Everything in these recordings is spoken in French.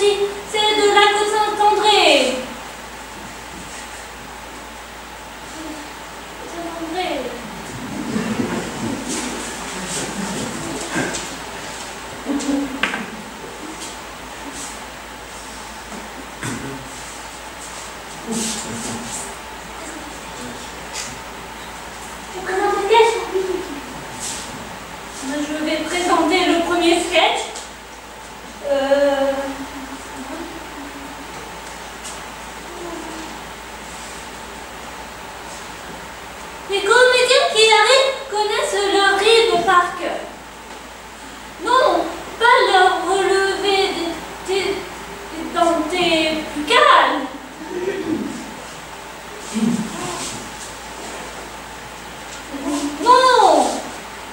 ici, c'est de la côte Saint-André. Saint-André. Vous présentez le sketch? Je vais présenter le premier sketch. Les comédiens qui arrivent connaissent leur rythme par cœur. Non, pas leur relevé d'identité buccale. Non,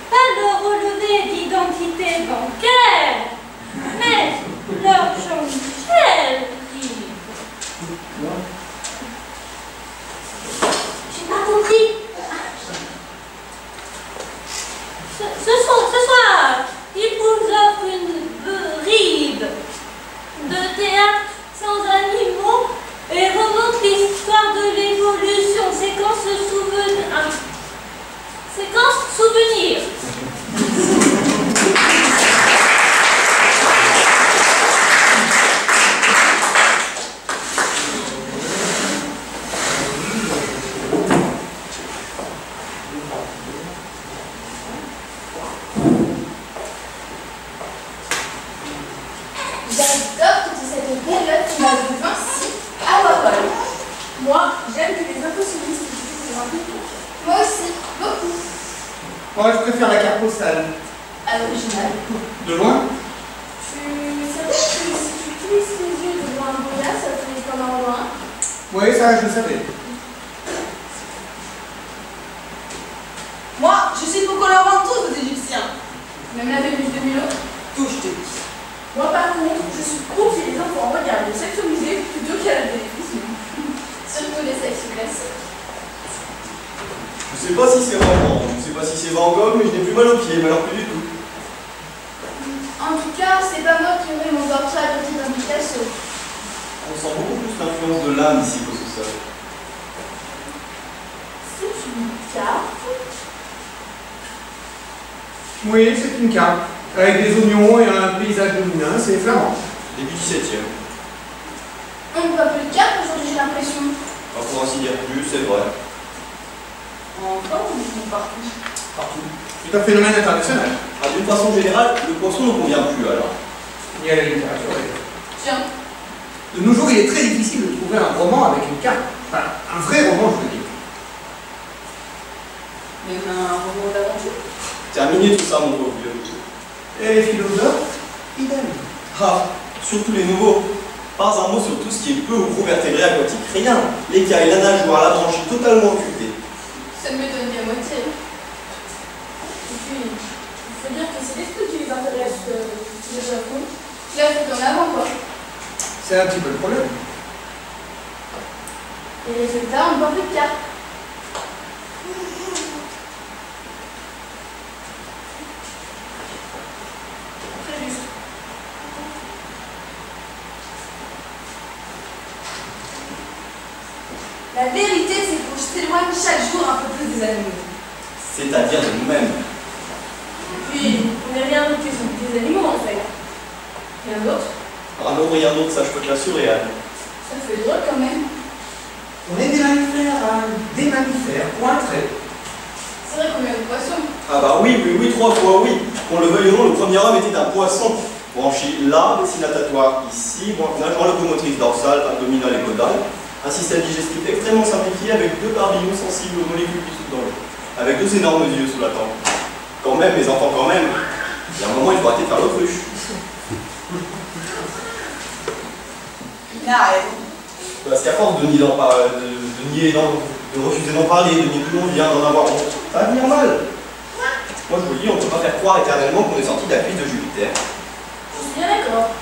pas leur relevé d'identité bancaire, mais leur Jean-Michel. J'ai pas compris. Ce soir, il vous offre une bribe de théâtre sans animaux et remonte l'histoire de l'évolution. Séquence souvenir. J'adore toute cette période qui m'a vu ainsi à Warhol. Moi, j'aime que les impressionnistes utilisent les impôts. Moi aussi, beaucoup. Moi, je préfère la carte postale. À l'original. De loin? Tu savais que si tu plisses les yeux devant un brouillard, ça finit comme un loin? Oui, ça, je le savais. Moi, je sais pourquoi leur vendent tous aux Égyptiens. Même la Vénus de Milo? Tout, je t'ai dit. Moi, par contre, je suis contre que les enfants regardent le sexe au musée plutôt qu'à la télévision. Surtout les sexes classiques. Je sais pas si c'est Rembrandt, je sais pas si c'est Van Gogh, mais je n'ai plus mal aux pieds, mais alors plus du tout. En tout cas, c'est pas moi qui aurai mon portrait à côté d'un Picasso. On sent beaucoup plus l'influence de l'âme ici qu'au sous-sol. C'est une carte. Oui, c'est une carte. Avec des oignons et un paysage lumineux, c'est flamand. Début 17e. On ne voit plus de cartes aujourd'hui, j'ai l'impression. Pas pour ainsi dire plus, c'est vrai. Enfin, on dit partout. Partout. C'est un phénomène international. Ah, d'une façon générale, le poisson ne convient plus alors. Il y a la littérature d'ailleurs. Tiens, De nos jours, il est très difficile de trouver un roman avec une carte. Enfin, un vrai roman, je veux dire. même un roman d'aventure. Terminez tout ça, mon pauvre vieux. Et les philosophes, idem. Ah, surtout les nouveaux. Pas un mot sur tout ce qui est peu ou gros vertébrés aquatiques. Rien. L'écaille, la nageoire, la branchie totalement occultée. Ça ne m'étonne qu'à moitié. Et puis, il faut dire que c'est l'esprit qui les intéresse déjà fond. La fout en avant, quoi. C'est un petit peu le problème. Et résultat, on ne voit plus de cartes. Très juste. La vérité, c'est qu'on s'éloigne chaque jour un peu plus des animaux. C'est-à-dire de nous-mêmes. Puis, on n'est rien d'autre que des animaux en fait. Rien d'autre. Ah non, rien d'autre, ça je peux te l'assurer, Anne. Ça fait drôle quand même. On est des mammifères, hein. Des mammifères, point trait. C'est vrai qu'on est un poisson. Ah bah oui, 3 fois oui. Qu'on le veuille ou non, le premier homme était un poisson. Branchie là, dessinatatoire ici, nageoire locomotrice dorsale, abdominale et caudale. Un système digestif extrêmement simplifié avec 2 barbillons sensibles aux molécules qui sautent dans l'eau. Avec 2 énormes yeux sous la tempe. Quand même, mes enfants, quand même. Il y a un moment, il faut arrêter de faire l'autruche. Il a raison. Parce qu'à force de nier, de refuser d'en parler, de nier d'où l'on vient, d'en avoir honte, ça va venir mal. Moi je vous le dis, on ne peut pas faire croire éternellement qu'on est sorti de la cuisse de Jupiter. Je suis bien d'accord.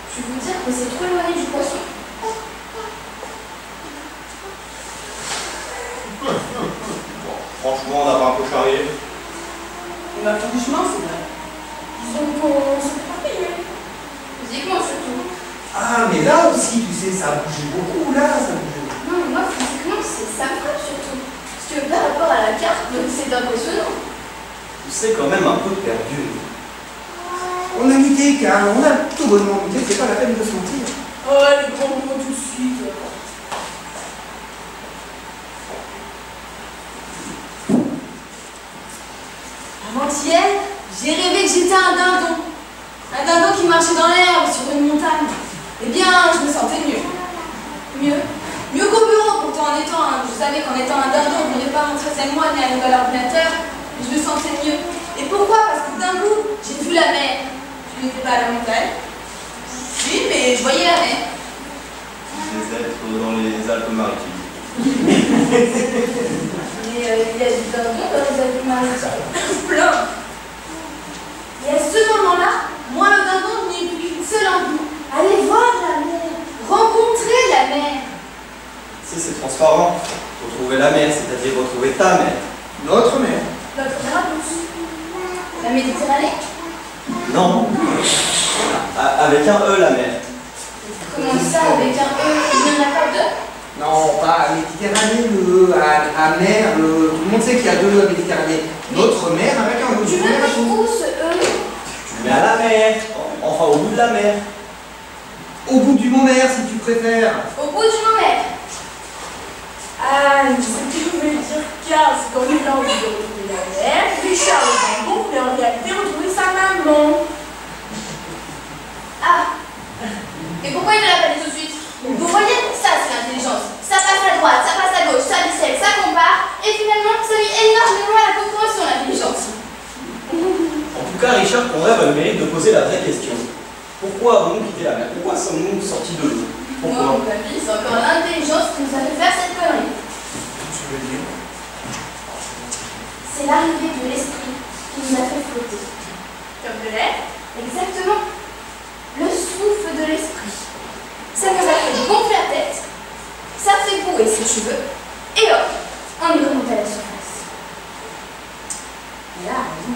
Je veux dire que c'est trop éloigné du poisson. Bon, franchement, on a pas un peu charrié. On a fait du chemin, c'est vrai. Disons qu'on se fait pas payer. Physiquement surtout. ça a bougé beaucoup, là, ça a bougé. Non, mais moi, physiquement, ça me frappe surtout. Parce que par rapport à la carte, c'est impressionnant. C'est quand même un peu perdu. On a muté, car on a tout bonnement muté, c'est pas la peine de se mentir. Oh, les grands mots tout de suite. Avant-hier, j'ai rêvé que j'étais un dindon. Un dindon qui marchait dans l'herbe sur une montagne. Eh bien, je me sentais mieux. Mieux qu'au bureau, pourtant je savais qu'en étant un dindon, je n'aurais pas mon 13e mois ni un nouvel ordinateur, mais je me sentais mieux. Et pourquoi? Parce que d'un coup, j'ai vu la mer. Je n'étais pas à la montagne. Si, mais je voyais la mer. Des êtres dans les Alpes-Maritimes. Mais il y a du dindon dans les Alpes-Maritimes. Plein. Et à ce moment-là, moi le dindon, je n'ai plus qu'une seule envie. Aller voir la mer. Rencontrer la mer. C'est transparent. Retrouver la mer, c'est-à-dire retrouver ta mère. Notre mère. Notre mer à tous. La Méditerranée? Non. Avec un E, la mer. Comment ça, avec un E? Il n'y en a pas deux? Non, pas Méditerranée, à mer, tout le monde sait qu'il y a deux à Méditerranée. Notre mère avec un E. Tu veux mettre où ce E? Tu le mets à la mer. Enfin, au bout de la mer. Au bout du Mont-Mer, si tu préfères. Au bout du Mont-Mer. Ah, je sais ce que je voulais dire, car c'est quand il a envie de retrouver la mer, Richard le dindon voulait en réalité retrouver sa maman. Ah. Et pourquoi il ne l'a pas dit tout de suite? Vous voyez, ça c'est l'intelligence. Ça passe à droite, ça passe à gauche, ça dissèque, ça compare, et finalement ça met énormément à la compréhension, l'intelligence. En tout cas, Richard, ton rêve a le mérite de poser la vraie question. Pourquoi avons-nous quitté la mer? Pourquoi sommes-nous sortis de l'eau? Moi, Pourquoi? mon papy, c'est encore l'intelligence qui nous a fait faire cette connerie. Tu veux dire? C'est l'arrivée de l'esprit qui nous a fait flotter. Comme de l'air? Exactement. Le souffle de l'esprit. Ça nous a fait gonfler la tête, ça fait bouer ses cheveux, et hop, on est remonté à la surface. Et là, raison.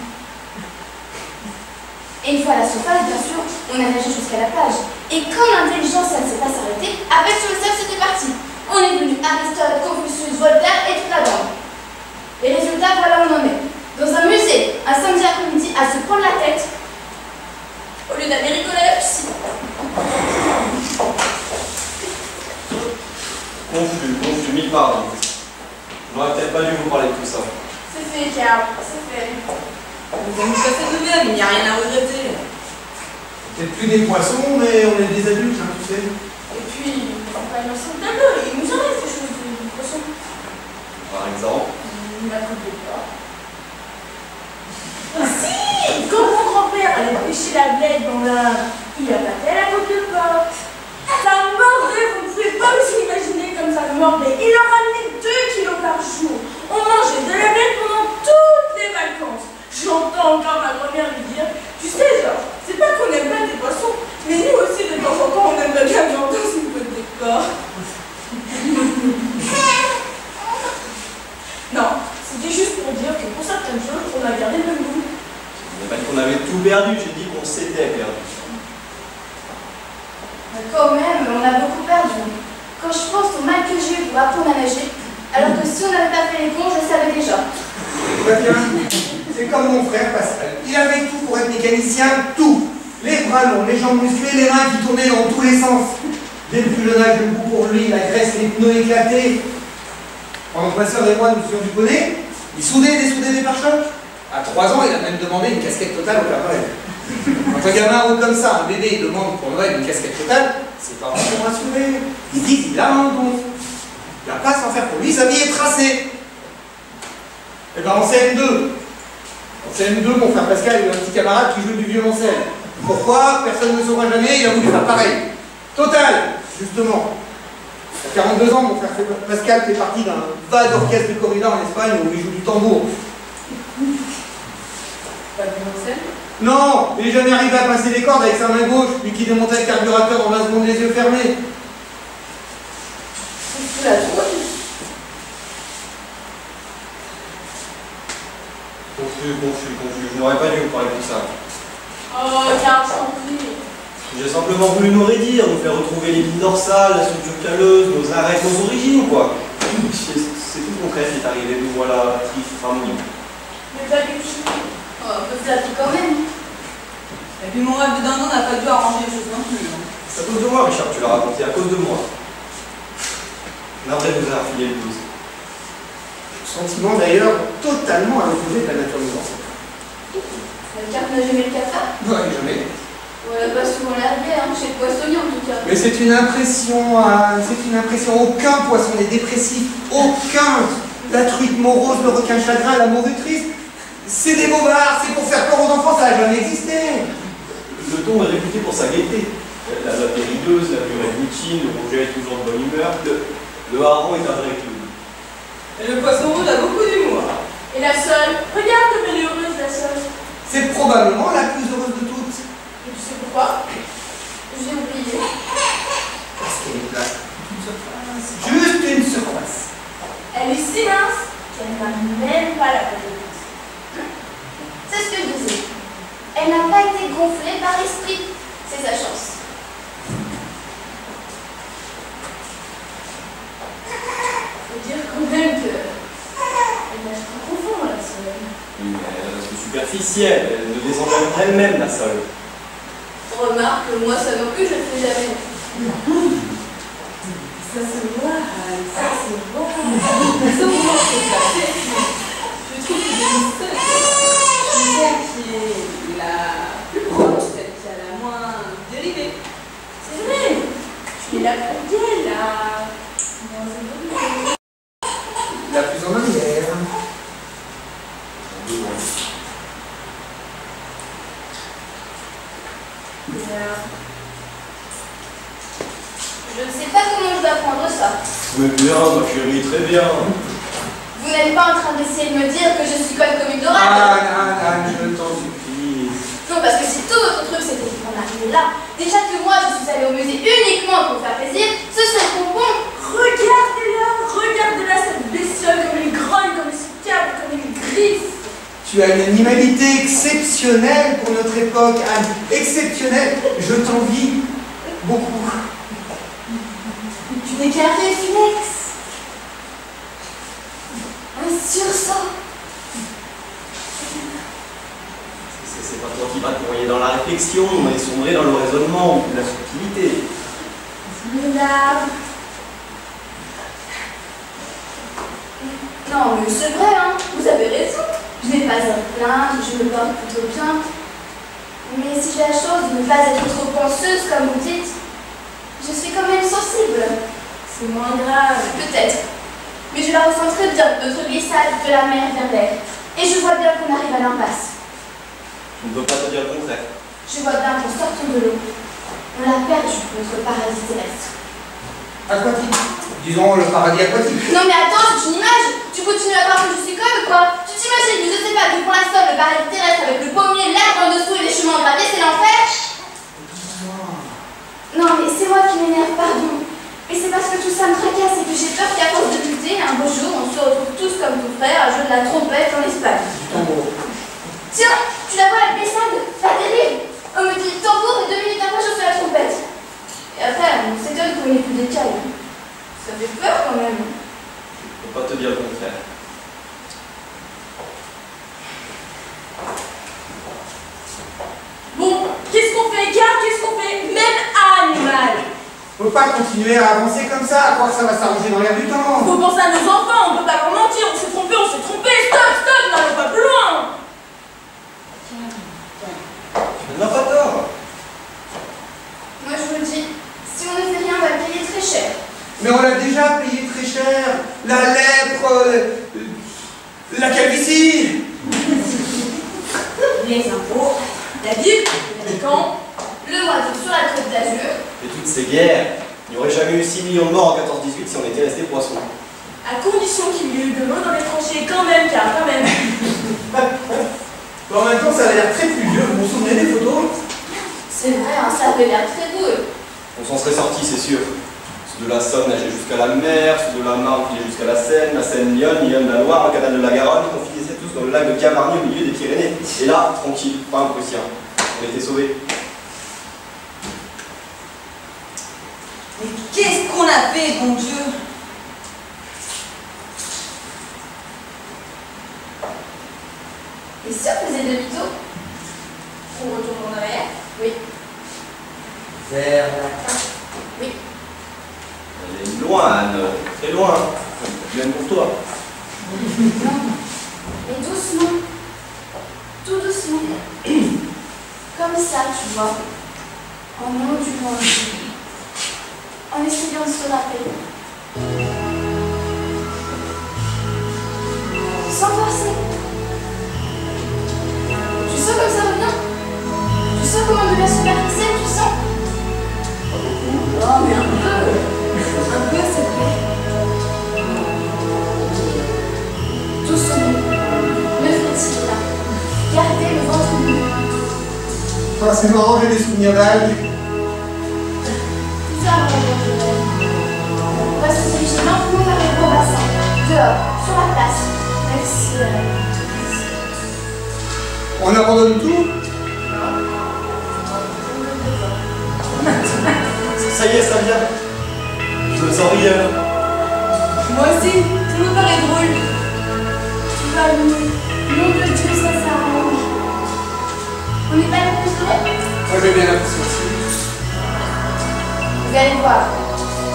Et une fois à la surface, bien sûr, on a nagé jusqu'à la plage. Et quand l'intelligence, ça ne s'est pas s'arrêter, avec sur le sable, c'était parti. On est venu Aristote, Confucius, Voltaire et toute la bande. Les résultats, voilà où on en est. Dans un musée, un samedi après-midi, à se prendre la tête, au lieu d'aller rigoler à la piscine. Confus, mille pardons. Je n'aurais peut-être pas dû vous parler de tout ça. C'est fait, Carl, c'est fait. Nous avons passé nous-mêmes, il n'y a rien à regretter. Peut-être plus des poissons, mais on est des adultes, hein, tu sais. Et puis, enfin, il ressemble d'un peu, il nous en reste des choses de poisson. Par exemple. La coupe de porc. Si! Quand mon grand-père allait pêcher la blette dans la... il a battu la coupe de porc. Ça mordait, vous ne pouvez pas vous imaginer comme ça mordait. Il en ramenait 2 kilos par jour. On mangeait de la blette pendant toutes les vacances. J'entends encore ma grand-mère lui dire, tu sais, genre, c'est pas qu'on aime pas des poissons, mais nous aussi de temps en temps on aimerait bien viande dans une côte de porc. Non, c'était juste pour dire que pour certaines choses, on a gardé le même goût. Je n'ai pas dit qu'on avait tout perdu, j'ai dit qu'on s'était perdu. Quand même, on a beaucoup perdu. Quand je pense au mal que j'ai eu pour apprendre à nager, alors que si on n'avait pas fait les ponts, je le savais déjà. Très bien. C'est comme mon frère Pascal. Il avait tout pour être mécanicien, tout. Les bras longs, les jambes musclées, les mains qui tournaient dans tous les sens. Dès le plus jeune âge, le goût pour lui, la graisse, les pneus éclatés. Pendant que ma soeur et moi nous faisions du poney, il soudait et désoudait des pare-chocs. À 3 ans, il a même demandé une casquette totale au Père Noël. Quand un gamin haut comme ça, un bébé, il demande pour Noël une casquette totale, ses parents sont rassurés. Ils disent qu'il a un don. Il n'a pas à s'en faire pour lui, sa vie est tracée. Et bien en CM2, mon frère Pascal, il a un petit camarade qui joue du violoncelle. Pourquoi? Personne ne saura jamais, il a voulu faire pareil. Total, justement. À 42 ans, mon frère Pascal fait partie d'un vague orchestre de corrida en Espagne où il joue du tambour. Pas de violoncelle? Non, il n'est jamais arrivé à passer les cordes avec sa main gauche, lui qui démontait le carburateur en 20 secondes les yeux fermés. Tu la trouves? Confus. Je n'aurais pas dû vous parler de tout ça. Oh, Carl, je t'en prie. J'ai simplement voulu nous raidir, nous faire retrouver les lignes dorsales, la structure calleuse, nos arêtes, nos origines, quoi. C'est tout le concret qui est arrivé, nous voilà tristes, harmonieux. Mais pas du tout. Oh, un peu flatté quand même. Et puis mon rêve de dindon n'a pas dû arranger les choses non plus. Hein. C'est à cause de moi, Richard, tu l'as raconté, à cause de moi. Navré vous a affilé le blues. Sentiment d'ailleurs totalement à l'opposé de la nature vivante. La carte n'a jamais le cafard. Ouais, jamais. On n'a pas souvent l'herbier, hein, chez le poissonnier en tout cas. Mais c'est une impression, aucun poisson n'est dépressif, aucun. La truite morose, le requin chagrin, la morue triste, c'est des bobards, c'est pour faire peur aux enfants, ça n'a jamais existé. Le thon est réputé pour sa gaieté. La note est rideuse, la mûre est michine, le rouget est toujours de bonne humeur, le hareng est un vrai clown. Et le poisson rouge a beaucoup d'humour. Et la sole, regarde comme elle est heureuse, la sole. C'est probablement la plus heureuse de toutes. Et tu sais pourquoi? J'ai oublié. Parce qu'elle est plate. Juste une surface. Elle est si mince qu'elle n'a même pas la peau de mince. C'est ce que je disais. Elle n'a pas été gonflée par l'esprit. C'est sa chance. Faut dire quand même que elle nage trop profond, la sole. Oui, mais elle reste superficielle, elle ne descend jamais elle-même la sole. Remarque, moi ça non plus, je le fais jamais. Ça se voit, ça se voit. Ça vous manque ça. Je trouve que c'est celle qui est la plus proche, celle qui a la moins dérivée. C'est vrai. Tu es la plus gaie, la moins évoluée. La plus en manière. Je ne sais pas comment je dois prendre ça. Mais bien, ma chérie, très bien. Vous n'êtes pas en train d'essayer de me dire que je suis conne comme une dorade? Ah, je t'en supplie. Non, parce que si tout votre truc c'était d'en arriver là, déjà que moi je suis allée au musée uniquement pour faire plaisir, ce serait trop bon. Regardez-la, cette bestiole, comme elle grogne, comme elle se cabre, comme elle griffe. Tu as une animalité exceptionnelle pour notre époque, Anne. Exceptionnelle. Je t'envie beaucoup. Tu n'es qu'un réflexe. Un sursaut. C'est pas toi qui vas te noyer dans la réflexion, mais sombrer dans le raisonnement ou la subtilité. Mais là, Non, mais c'est vrai, hein. Vous avez raison. Je n'ai pas à me plaindre, je me porte plutôt bien. Mais si j'ai la chance de ne pas être trop penseuse, comme vous dites, je suis quand même sensible. c'est moins grave. Peut-être. Mais je la ressens très bien, notre glissade de la mer vers l'air. Et je vois bien qu'on arrive à l'impasse. Je ne peux pas te dire le contraire. Je vois bien qu'en sortant de l'eau, on l'a perdu, notre paradis terrestre. Aquatique. Disons le paradis aquatique. Non mais attends, c'est une image. Tu continues à croire que je suis conne ou quoi? Tu t'imagines, je sais pas, que pour l'instant le paradis terrestre avec le pommier, l'herbe en dessous et les chemins gravés, c'est l'enfer? Non mais c'est moi qui m'énerve, pardon. Et c'est parce que tout ça me tracasse et que j'ai peur qu'à force de lutter, un beau jour, on se retrouve tous comme ton frère à jouer de la trompette en Espagne. Tiens, tu la vois la glissade? Pas terrible. On me dit tambour et 2 minutes après je suis la trompette. Et après, on s'étonne qu'on ait plus d'écailles. Ça fait peur quand même. Je ne peux pas te dire le contraire. Bon, qu'est-ce qu'on fait, Car? Qu'est-ce qu'on fait? Même animal. On peut pas continuer à avancer comme ça, à croire que ça va s'arranger dans l'air du temps. Faut penser à nos enfants, on peut pas leur mentir, on s'est trompé, stop, n'allons pas plus loin. Elle n'a pas tort. Moi je vous le dis, si on ne fait rien, on va le payer très cher. Mais on l'a déjà payé très cher. La lèpre, la calvitie. Les impôts, la Bible, les camps, Le mois d'août sur la côte d'Azur. Et toutes ces guerres, il n'y aurait jamais eu 6 millions de morts en 14-18 si on était resté poissons. à condition qu'il y ait eu de l'eau dans les tranchées quand même, Car, quand même. Mais en même temps, ça a l'air très pluvieux. Vous vous souvenez des photos? C'est vrai, hein, ça avait l'air très beau. On s'en serait sorti, c'est sûr. Ceux de la Somme nageaient jusqu'à la mer, ceux de la Marne filaient jusqu'à la Seine Lyon, la Loire, le canal de la Garonne, on finissait tous dans le lac de Gavarnie au milieu des Pyrénées. Et là, tranquille, pas un Prussien. On était sauvés. a fait, bon Dieu? Et si on faisait demi-tour? On retourne en arrière? Oui. Vers la carte. Oui. Elle est loin, Anne, très loin. Même pour toi. Non. Mais doucement. Tout doucement. Comme ça, tu vois. En ondulant. En essayant de se rappeler. Sans forcer. Tu sens comme ça revient? Tu sens comment devient superficiel, tu sens? Oh, mais un peu, c'est vrai. Doucement. Ne faut-il là. Gardez le ventre nu. Oh, c'est marrant, j'ai des souvenirs vagues. Tout ça avant le On va se diriger lentement vers le gros bassin. Dehors, sur la place. Merci. On abandonne tout? Ça y est, ça vient. Je me sens rien. Moi aussi, tout me paraît drôle. Tu vas louer. Nom de Dieu, ça s'arrange. On n'est pas les plus heureux? Moi, j'ai bien l'impression aussi. Vous allez voir.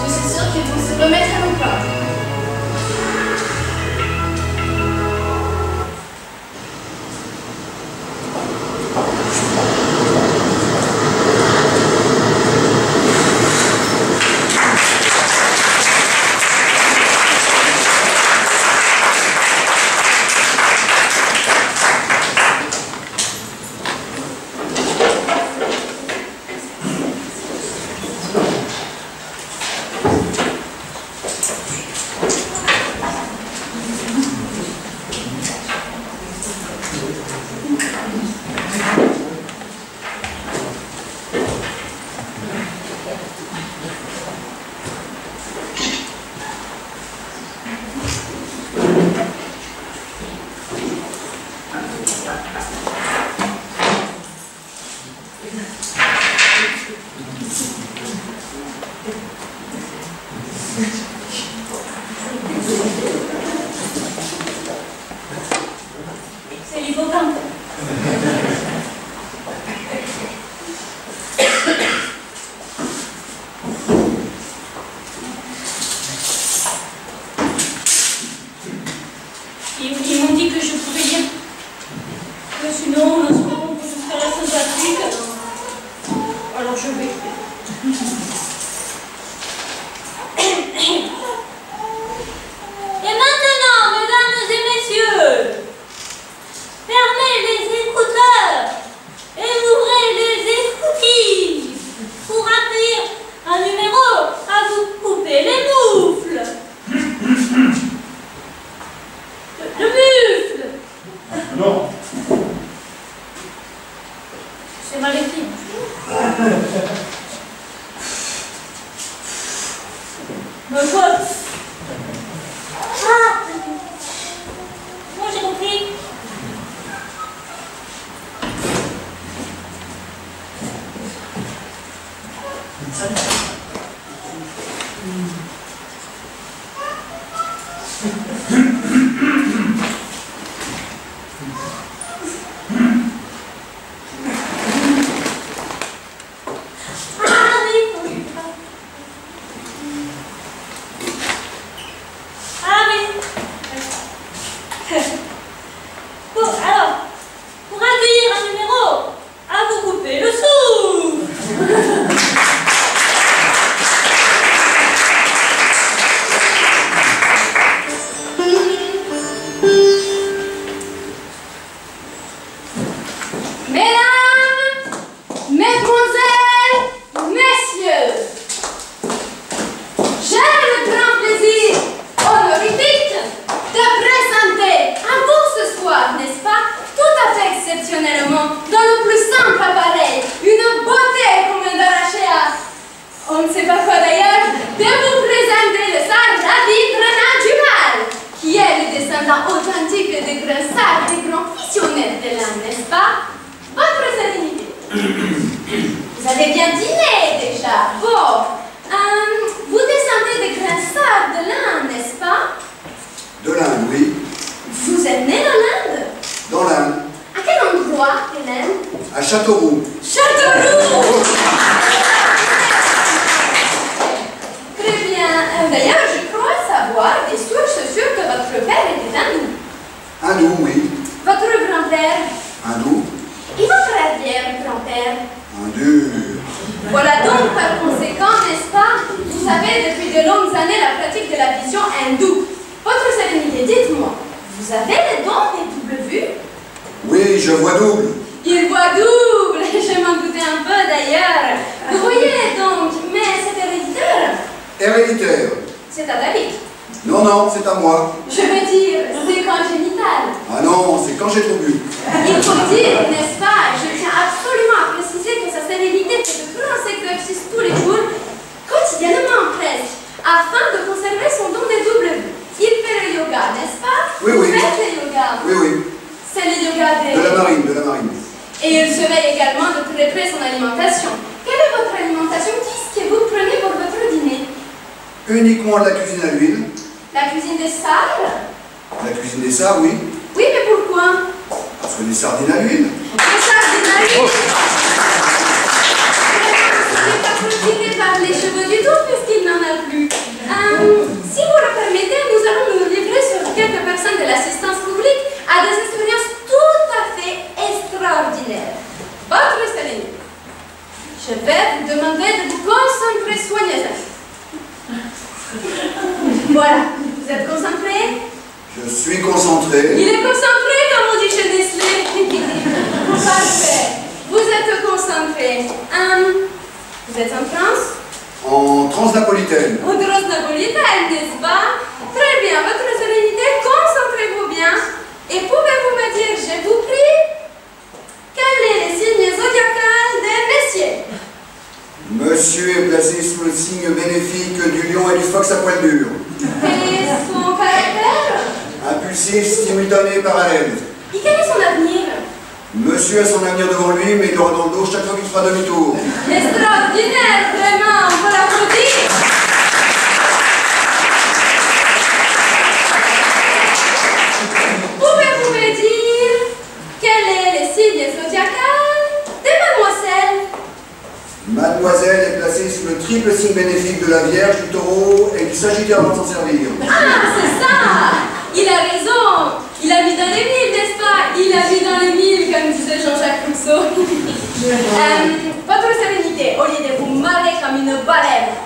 Je suis sûre qu'ils vont se remettre à nous plaindre. C'est l'hippocampe. Ils m'ont dit que je pouvais lire. Mais sinon, on se rend jusqu'à la Saint-Patrick. Alors je vais. Et maintenant, mesdames et messieurs, fermez les écouteurs et ouvrez les écoutilles pour accueillir un numéro à vous couper les moufles. Le mufle. Non. C'est mal écrit. Me quoi? Ah, moi j'ai compris. Bon, alors, pour accueillir un numéro, à vous couper le souffle. Mesdames, mesdemoiselles, messieurs, j'ai le grand plaisir honorifique de présenter à vous ce soir, n'est-ce pas, tout à fait exceptionnellement, dans le plus simple appareil, une beauté comme un d'arraché à on ne sait pas quoi d'ailleurs, de vous présenter le sar David Renard Duval, qui est le descendant authentique des grands sars, des grands visionnaires de l'âme, n'est-ce pas? Votre sérénité. Vous avez bien dîné déjà. Bon, vous descendez tsar de l'Inde, n'est-ce pas? De l'Inde, oui. Vous êtes né dans l'Inde? Dans l'Inde. À quel endroit de l'Inde? À Châteauroux. Châteauroux! Très bien. D'ailleurs, je crois savoir des sources sûres que votre père était hindou. Hindou, oui. Votre grand-père? Hindou. Et votre arrière-grand-père? Hindou. Voilà donc par conséquent, n'est-ce pas? Vous avez depuis de longues années la pratique de la vision hindoue. Votre sérénité, dites-moi, vous avez le don des doubles vues? Oui, je vois double. Il voit double, je m'en doutais un peu d'ailleurs. Vous voyez donc, mais c'est héréditaire. Héréditaire. C'est à David. Non, non, c'est à moi. Je veux dire, c'est congénital. Ah non, c'est quand j'ai trop bu. Il faut dire, n'est-ce pas, je tiens absolument à préciser que sa sérénité fait de grands exercices tous les jours, quotidiennement presque, afin de conserver son don des doubles vues. Il fait le yoga, n'est-ce pas? Oui, oui. Vous faites le yoga? Oui, oui. C'est le yoga De la marine, de la marine. Et il surveille également de très près son alimentation. Quelle est votre alimentation? Qu'est-ce que vous prenez pour votre dîner? Uniquement de la cuisine à l'huile. La cuisine des sardes? La cuisine des sards, oui. Oui, mais pourquoi? Parce que des sardines à l'huile. Des sardines à l'huile? Je ne vais pas profiter par les cheveux du tout puisqu'il n'en a plus. Si vous le permettez, nous allons nous livrer sur quelques personnes de l'assistance publique à des expériences tout à fait extraordinaires. Votre sérénité. Je vais vous demander de vous concentrer soigneusement. Voilà, vous êtes concentré? Je suis concentré. Il est concentré, comme on dit chez Nestlé. Parfait. Vous êtes concentré. Vous êtes en France? En transnapolitaine. En transnapolitaine, n'est-ce pas? Très bien, votre sérénité, concentrez-vous bien. Et pouvez-vous me dire, je vous prie, quel est le signe zodiacal des messieurs? Monsieur est placé sous le signe bénéfique du lion et du phoque à poil dur. Quel est son caractère? Impulsif, simultané, parallèle. Et quel est son avenir? Monsieur a son avenir devant lui, mais il aura dans le dos chaque fois qu'il fera demi-tour. Extraordinaire, vraiment, on peut l'applaudir. Pouvez-vous me dire quel est le signe zodiacal de mademoiselle? Mademoiselle est placée sous le triple signe bénéfique de la Vierge, du Taureau et du Sagittaire avant de s'en servir. Ah, c'est ça! Il a raison! Il a mis dans les mille, n'est-ce pas? Il a mis dans les mille, comme disait Jean-Jacques Rousseau. Votre sérénité, au lieu de vous marrer comme une baleine,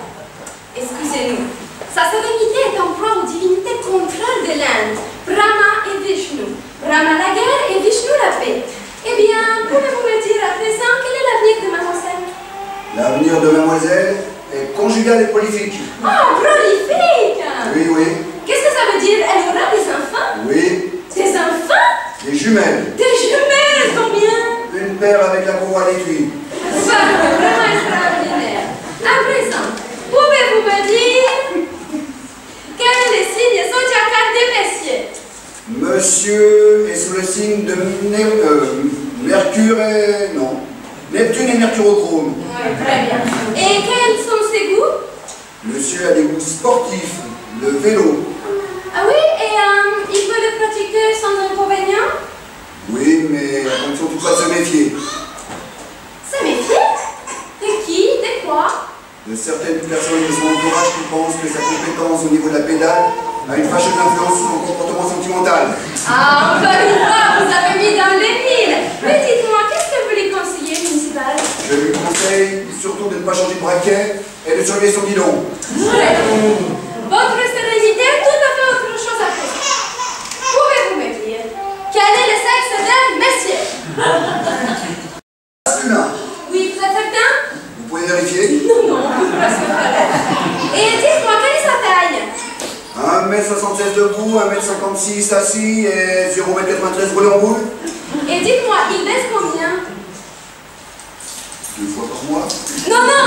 excusez-nous, sa sérénité est en proie aux divinités contraires de l'Inde, Brahma et Vishnu. Brahma la guerre et Vishnu la paix. Eh bien, pouvez-vous me dire à présent quel est l'avenir de mademoiselle? L'avenir de mademoiselle est conjugal et prolifique. Oh, prolifique! Oui, oui. Qu'est-ce que ça veut dire? Elle aura des enfants? Oui. Des enfants? Des jumelles. Des jumelles, combien? Une paire avec la courroie à l'étui. Vraiment extraordinaire. À présent, pouvez-vous me dire quel est le signe zodiacal des messieurs? Monsieur est sous le signe de Mercure et... non. Neptune et Mercurochrome. Oui, très bien. Et quels sont ses goûts? Monsieur a des goûts sportifs, le vélo. Ah oui, et il peut le pratiquer sans inconvénient? Oui, mais à condition toutefois de se méfier. Se méfier? De qui? De quoi? De certaines personnes de son entourage qui pensent que sa compétence au niveau de la pédale a une fâcheuse influence sur son comportement sentimental. Ah, encore une fois, vous avez mis dans les mille. Mais dites-moi, qu'est-ce que vous lui conseillez, municipal? Je lui conseille surtout de ne pas changer de braquet et de surveiller son guidon. Très bien. Votre sérénité, tout à fait autre chose à faire. Pouvez-vous me dire quel est le sexe d'un messieurs? Masculin. Oui, vous êtes certain? Vous pouvez vérifier? Non, parce que et dites-moi, quelle est sa taille? 1m76 debout, 1m56 assis et 0m93 roulé en boule. Et dites-moi, il baisse combien? 2 fois par mois. Non, non.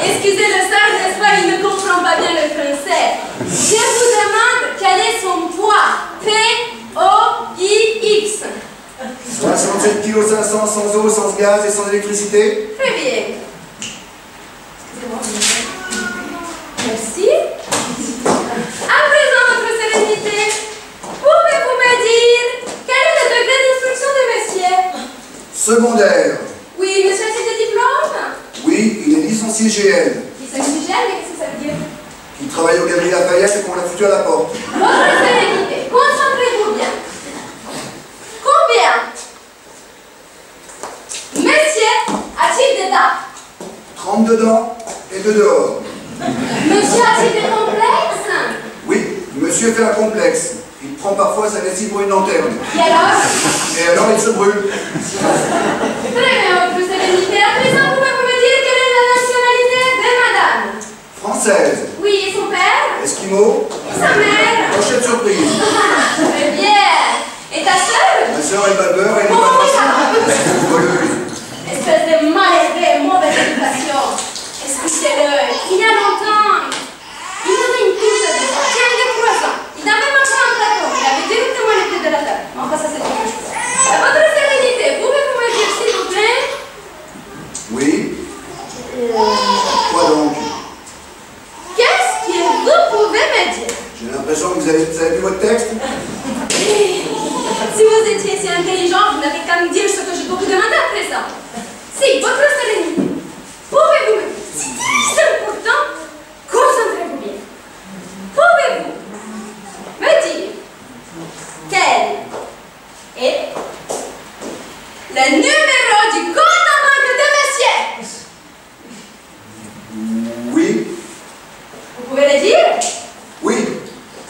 Excusez le sage, n'est-ce pas? Il ne comprend pas bien le français. Je vous demande quel est son poids. P-O-I-X. 67 kg 500 sans eau, sans gaz et sans électricité. Très bien. Excusez-moi. Merci. Secondaire. Oui, monsieur a-t-il des diplômes? Oui, il est licencié GL. Licencié GL, mais qu'est-ce que ça veut dire? Il travaille au Galeries Lafayette et qu'on l'a foutu à la porte. Votre sérénité, concentrez-vous bien. Combien monsieur a-t-il des dents? 30 dedans et 2 dehors. Monsieur a-t-il des complexes? Oui, monsieur fait un complexe. Il prend parfois sa vessie pour une lanterne. Et alors? Et alors il se brûle. Très bien, votre sérénité. À présent, pouvez-vous me dire quelle est la nationalité de madame? Française. Oui, et son père? Esquimau. Et sa mère? Pochette surprise. Très bien. Et ta sœur? Ma sœur est pas beurre et Oh, oui, ça une voleuse. Espèce de malheureux, mauvaise éducation. Écoutez-le, il y a longtemps, il avait une touche de ça. Tiens, il y a 3 ans. Il n'a même pas un plateau. Il avait directement les pieds de la table. Enfin, ça, c'est autre chose. À votre sérénité, pouvez-vous me dire, s'il vous plaît? Oui. Quoi donc? Qu'est-ce que vous pouvez me dire? J'ai l'impression que vous avez vu votre texte. Si vous étiez si intelligent, vous n'avez qu'à me dire ce que je dois vous demander à présent. Si, votre sérénité, pouvez-vous me dire, c'est important, concentrez-vous bien. Pouvez-vous me dire quel est le numéro du compte en banque de monsieur? Oui. Vous pouvez le dire? Oui.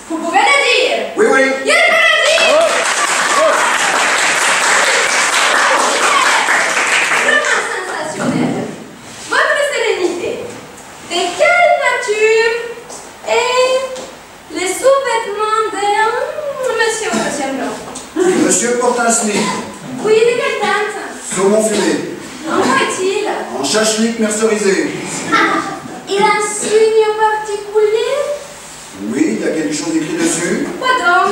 Vous pouvez le dire? Oui, oui. Il peut le dire! Vraiment sensationnel. Votre sérénité, de quelle nature est les sous-vêtements de monsieur ou monsieur Blanc? Monsieur porte un slip. Oui, de quelle teinte? Saumon fumé. En quoi est-il? En chachlik mercerisé. Il a un signe particulier? Oui, il y a quelque chose écrit dessus. Quoi donc?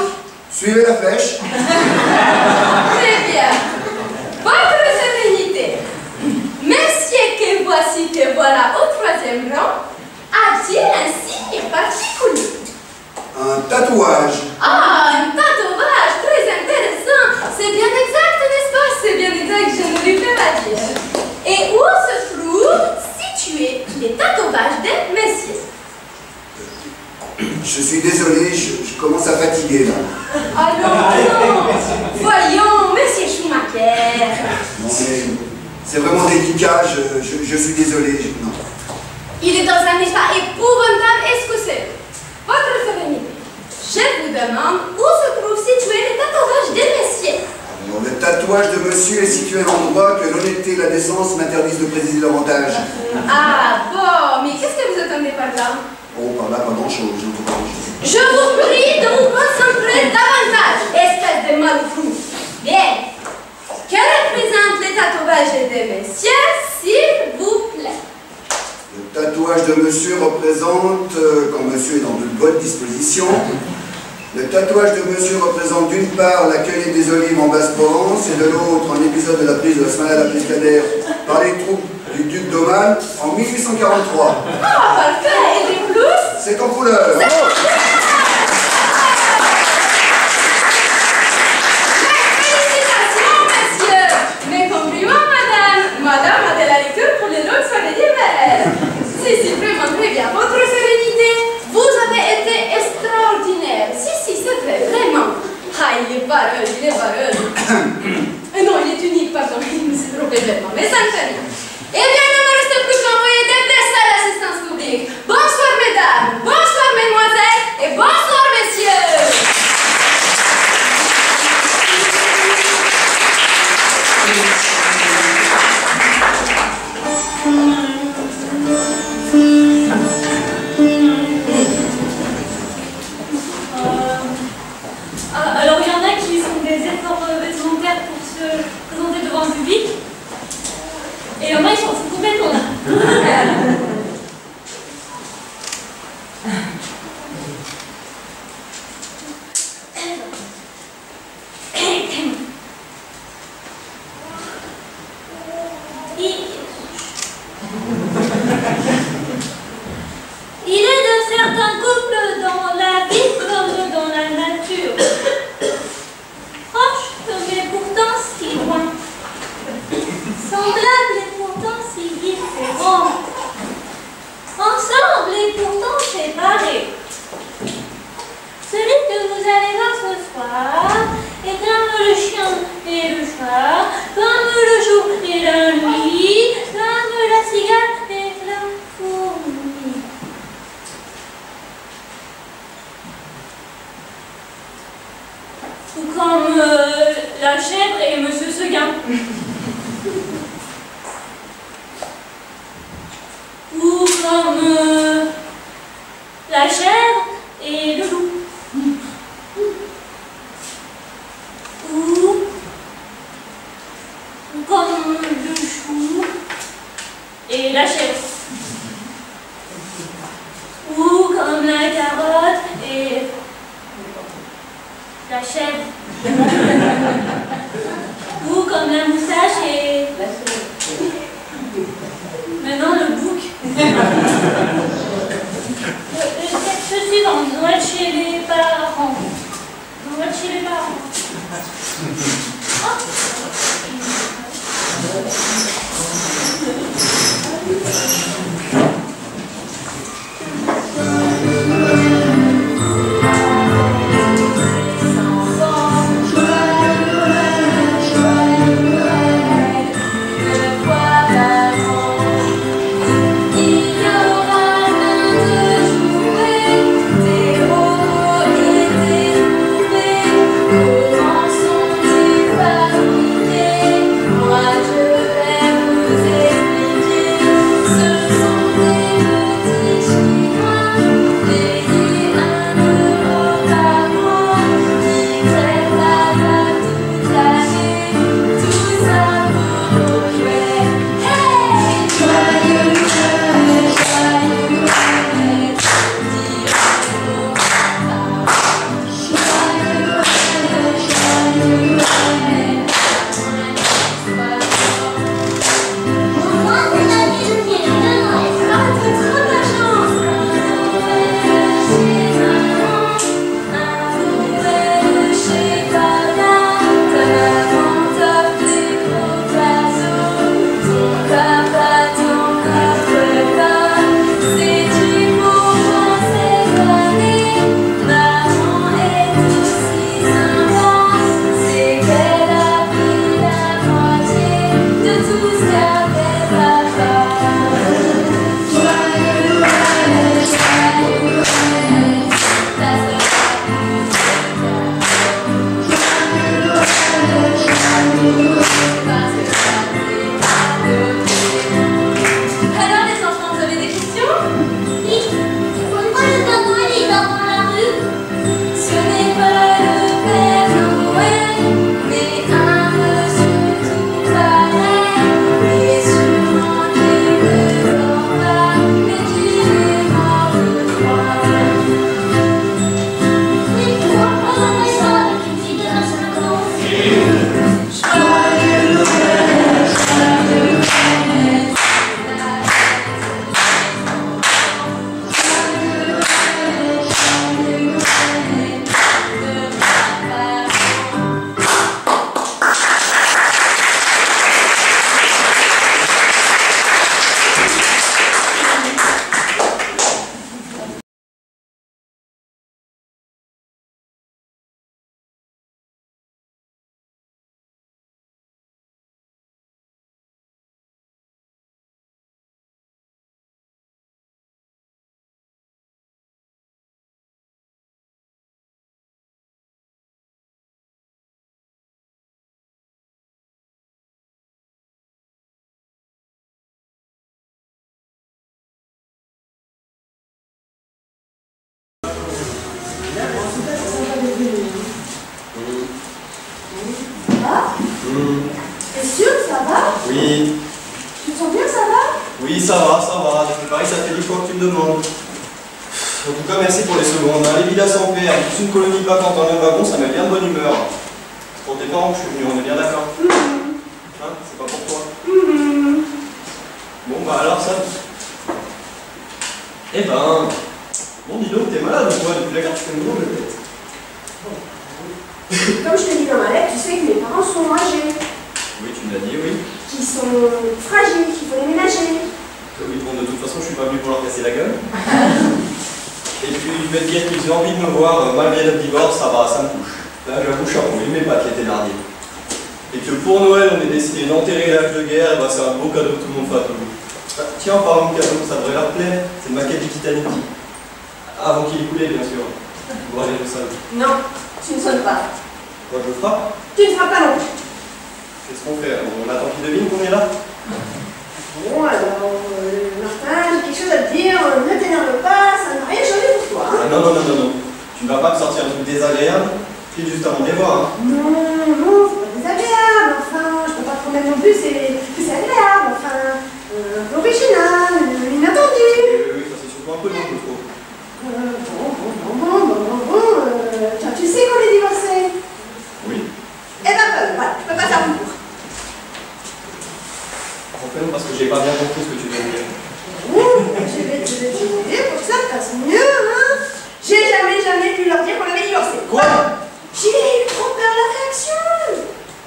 Suivez la flèche. Très bien. Votre sérénité, monsieur que voici que voilà au 3e rang, a-t-il un signe particulier? Un tatouage. Ah, un tatouage, très intéressant. C'est bien exact, n'est-ce pas? C'est bien exact, je ne lui fais pas dire. Et où se trouvent situés les tatouages des messieurs? Je suis désolé, je commence à fatiguer là. Ah non. Voyons, monsieur Schumacher. Non mais c'est vraiment délicat, je suis désolé. Non. Il est dans un état épouvantable. Est-ce que c'est votre sérénité? Je vous demande où se trouvent situés les tatouages des messieurs. Alors, le tatouage de monsieur est situé à un endroit que l'honnêteté et la décence m'interdisent de présider davantage. Ah bon, mais qu'est-ce que vous attendez par là? Oh, par là, pas grand-chose, j'entends pas grand-chose. Je vous prie de vous concentrer davantage, espèce de malfou. Bien. Que représentent les tatouages des messieurs, s'il vous plaît? Le tatouage de monsieur représente, quand monsieur est dans de bonnes dispositions, le tatouage de monsieur représente d'une part la cueillette des olives en Basse-Provence et de l'autre un épisode de la prise de la Smala à la Pescadère par les troupes du duc d'Aumale en 1843. Ah, parfait. Et des plus? C'est en couleur. Félicitations, monsieur. Mes compliments, madame. Madame a de la lecture pour les autres soirées d'hiver. Si, vraiment très bien. Votre sérénité, vous avez été extraordinaire. Si, c'est vrai, vraiment. Ah, il est barreux, il est barreux. Non, il est unique, pardon. Il me s'est trompé bêtement, mais ça ne fait rien. Eh bien, il ne me reste plus qu'à envoyer des messages à l'assistance publique. Bonsoir, mesdames. Bonsoir, mesdemoiselles. Et bonsoir, messieurs. Alors, il y en a qui font des efforts vestimentaires pour se présenter devant le public. Et il y en a, ils s'en foutent complètement là. Il est de certains couples dans la vie comme dans la nature. Proches, mais pourtant si loin. et la nuit, comme la cigale et la fourmi. Ou comme la chèvre et Monsieur Seguin. Ou comme la chèvre et le loup. Ou comme le chou et la chèvre. Ou comme la carotte et la chèvre. Ou comme la moustache et la chèvre. Maintenant le bouc. Le texte suivant, Noël chez les parents. Noël chez les parents. T'es sûr que ça va? Oui. Tu te sens bien, ça va? Oui, ça va, ça va. C'est pareil, ça fait 10 fois que tu me demandes. En tout cas, merci pour les secondes. Les villas sans père, plus une colonie de vacances dans le wagon, ça met bien de bonne humeur. C'est pour tes parents que je suis venu, on est bien d'accord? Hein? C'est pas pour toi? Bon, bah alors ça. Eh ben. Bon, dis donc, t'es malade ou quoi? Depuis la gare, tu fais une drôle de tête. Comme je te dis dans ma lettre, tu sais que mes parents sont âgés. Oui, tu me l'as dit, oui. Qui sont fragiles, qu'il faut les ménager. Oui, bon, de toute façon, je suis pas venu pour leur casser la gueule. Et puis, je vais te dire qu'ils ont envie de me voir, malgré le divorce, ça va, ça me touche. Là, j'avoue, je suis un peu, mes papiers thénardier. et que pour Noël on ait décidé d'enterrer l'âge de guerre, bah, c'est un beau cadeau que tout le monde fait à tout le monde. Ah, tiens, en parlant de cadeau, ça devrait leur plaire, c'est une maquette du Titanic. Avant qu'il ait coulé, bien sûr. Bon, allez, je sonne. Non, tu ne sonnes pas. Moi, je frappe. Tu ne feras pas non plus. Qu'est-ce qu'on fait? On attend qu'il devine qu'on est là? Bon, alors, Martin, j'ai quelque chose à te dire. Ne t'énerve pas, ça n'a rien changé pour toi. Hein. Ah, non, non, non, non, non. Tu ne vas pas me sortir un truc désagréable, puis juste à mon devoir. Hein. Non, non, c'est pas désagréable. Enfin, je peux pas te promettre non plus, c'est agréable. Enfin, un peu original, inattendu. Oui, ça c'est surtout un peu long, je trouve. Tu sais qu'on est divorcés? Oui. Eh ben, voilà, je peux pas faire plus court. Enfin, parce que j'ai pas bien compris ce que tu veux me dire. Je vais te dire pour que ça passe mieux, hein. J'ai jamais pu leur dire qu'on avait divorcé. Quoi? J'ai eu trop peur de la réaction.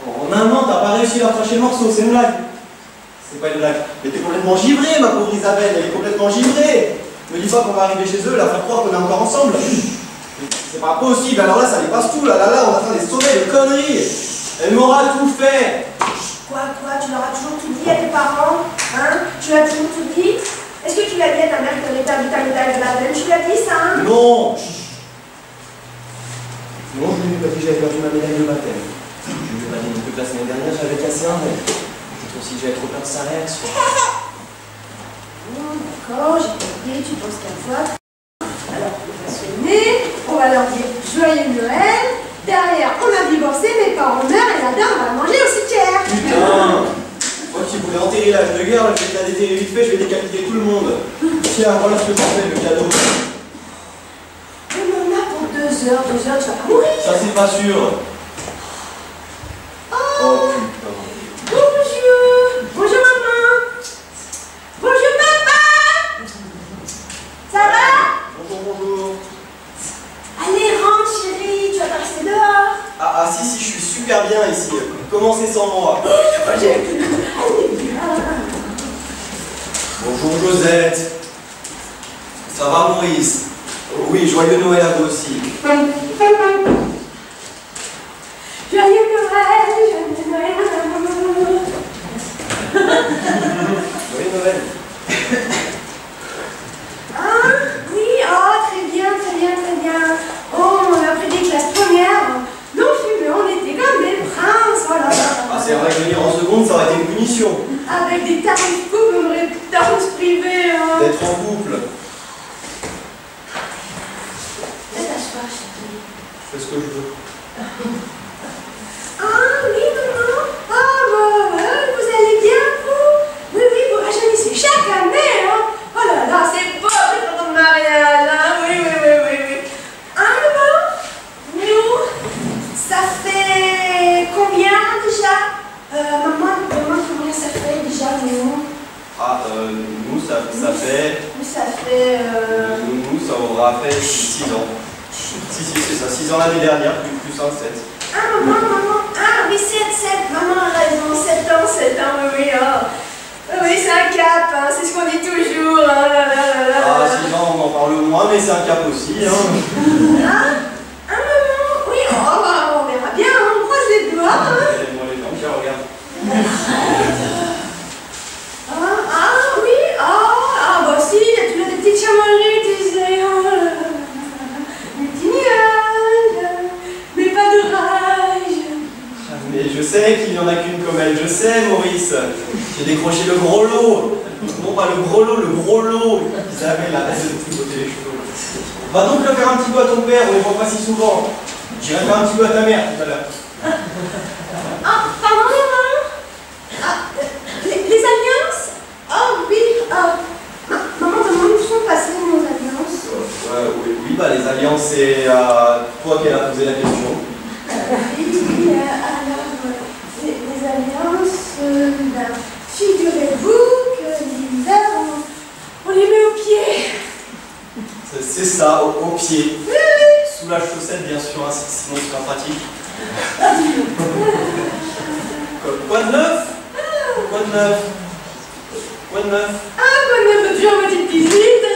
En un an, t'as pas réussi à cracher le morceau, c'est une blague. C'est pas une blague. Mais t'es complètement givrée, ma pauvre Isabelle, elle est complètement givrée. Me dis pas qu'on va arriver chez eux, la faire croire qu'on est encore ensemble. C'est pas possible, alors là ça dépasse tout, là, on est en train de les sauver, de conneries. Elle m'aura tout fait. Quoi, tu leur as toujours tout dit à tes parents? Hein? Tu leur as toujours tout dit? Est-ce que tu l'as dit à ta mère que t'avais perdu ta médaille de la veine? Tu l'as dit ça, hein? Non. Non, je ne lui ai pas dit que j'avais perdu ma médaille de baptême. Je ne lui ai pas dit non plus que la semaine dernière j'avais cassé un rêve. Peut-être aussi que j'avais trop peur de sa réaction. Bon, d'accord, j'ai compris, tu penses qu'à toi. Alors, on va sonner, on va leur dire joyeux Noël. Derrière, on a divorcé, mes parents meurent et la dame va manger au cimetière. Putain! Moi qui voulais enterrer l'âge de guerre, je vais te la déterrer vite fait, je vais décapiter tout le monde. Tiens, voilà ce que t'en fais, le cadeau. Mais on a pour 2 heures, tu vas pas mourir. Ça c'est pas sûr. Oh putain. Bonjour maman. Bonjour papa. Ça va? Bonjour. Allez, rentre chérie, tu vas pas rester dehors. Ah si, je suis super bien ici. Commencez sans moi. Bonjour Josette. Ça va Maurice? Oui, joyeux Noël à vous aussi. Joyeux Noël, Joyeux Noël. Ah, oui, très bien. Oh, on a pris des classes premières. Non, mais on était comme des princes, voilà. Ah, c'est vrai que venir en seconde, ça aurait été une punition. Avec des tarifs couples, on aurait tarifs privés. Hein. D'être en couple. Ne lâche pas, chérie. Je fais ce que je veux. Ah, oui, maman. Ah, vous allez bien, vous? Oui, vous rajeunissez chaque année, hein. Oh là là, c'est beau, c'est pour ton mariage, hein. Oui. Ah, maman? Nous, ça fait combien déjà? Maman, combien ça fait déjà, nous? Ah, nous, ça fait... Nous, ça fait... Nous, ça aura fait 6 ans. Si, c'est ça. 6 ans l'année dernière, plus 1, 7. Ah, maman. Ah, oui, 7. Maman a raison. 7 ans, oui. Oh. Oui, c'est un cap, hein. C'est ce qu'on dit toujours. Hein. Ah, 6 ans, on en parle moins, mais c'est un cap aussi. Hein. Ah, maman. Oui, on verra bien. Hein. On croise les doigts. Hein. Moi, les gens, tiens, regarde. Oui. Bah si, il y a toujours des petites chamoiseries, tu sais. Des petits nuages. Mais pas d'orage. Mais je sais qu'il n'y en a qu'une comme elle. Je sais, Maurice. J'ai décroché le gros lot. Non, pas le gros lot, le gros lot. Isabelle, arrête de tripoter les cheveux. Va donc le faire un petit peu à ton père, on ne les voit pas si souvent. J'irai faire un petit peu à ta mère tout à l'heure. Ah, pardon, maman. Les alliances? Oh, oui. Maman, où sont passées nos alliances? Oui, bah les alliances, c'est à toi qu'elle a posé la question. Oui, alors, les alliances, figurez-vous que l'hiver, on les met au pied. C'est ça, au pied. Oui. Sous la chaussette, bien sûr, hein, sinon c'est pas pratique. Quoi de neuf? Quoi de neuf? Quoi de neuf? Toujours une petite visite.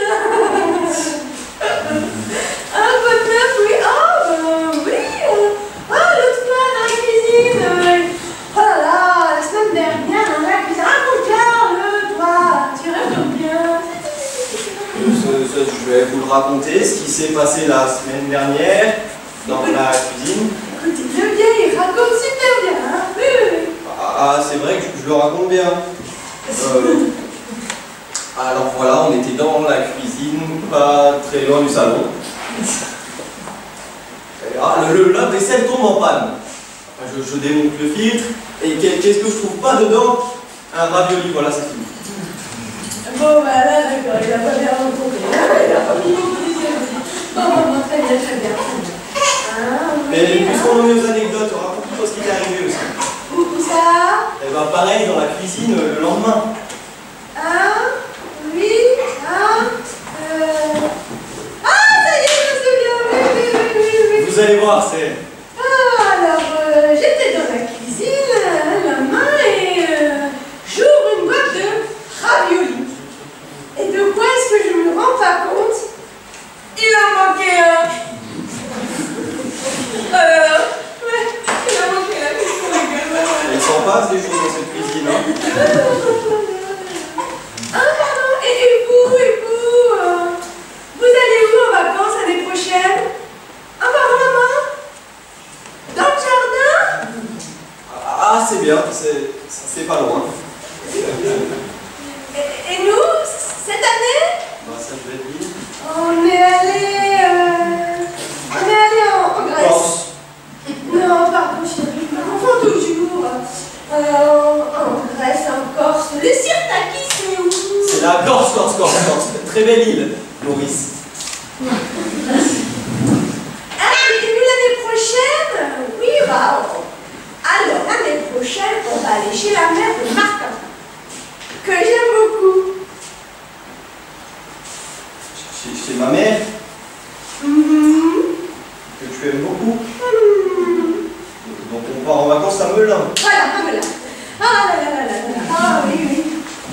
Quoi de neuf, oui. Oui. L'autre fois dans la cuisine. Oh là je vais vous le raconter, ce qui s'est passé la semaine dernière dans la cuisine. Écoutez, le bien, il raconte super bien, hein? Oui, oui, oui. Ah, c'est vrai que je le raconte bien. Alors voilà, on était dans la cuisine, pas très loin du salon. Le lave-vaisselle tombe en panne. Je démonte le filtre, et qu'est-ce que je trouve pas dedans? Un ravioli, voilà, c'est fini. Bon, bah là, d'accord, il a pas bien rencontré. Il a pas mis mon position. Bon, très bien, très bien. Ah, oui. Mais puisqu'on en est aux anecdotes, raconte-moi ce qui t'est arrivé aussi. Où ça? Eh ben pareil, dans la cuisine, le lendemain. Ah, oui, ah, ça y est, je me souviens, oui. Vous allez voir, c'est... Ah, alors, j'étais dans la cuisine, la main, et j'ouvre une boîte de ravioli. Et de quoi est-ce que je me rends pas compte? Il en manquait un. Oh là là, ouais, il en manquait un, qu'est-ce qu'on rigole. Il s'en passe des choses dans cette cuisine, hein. Ah, pardon, et vous, vous allez où en vacances l'année prochaine? Ah, pardon, maman? Dans le jardin? Ah, c'est bien, c'est pas loin. Et nous, cette année? Bah, ça je vais te dire. On est allé en Grèce. Non, pardon, chérie, je me confonds toujours. En Grèce, en Corse. Le Sirtaki, c'est où? C'est la Corse. Très belle île, Maurice. Ah, et nous l'année prochaine? Oui, bah, alors l'année prochaine, on va aller chez la mère de Martin, que j'aime beaucoup. Chez ma mère, que tu aimes beaucoup. Donc on part en vacances à Melun. Voilà, à Melun. Ah là là là là là. Ah oui, oui.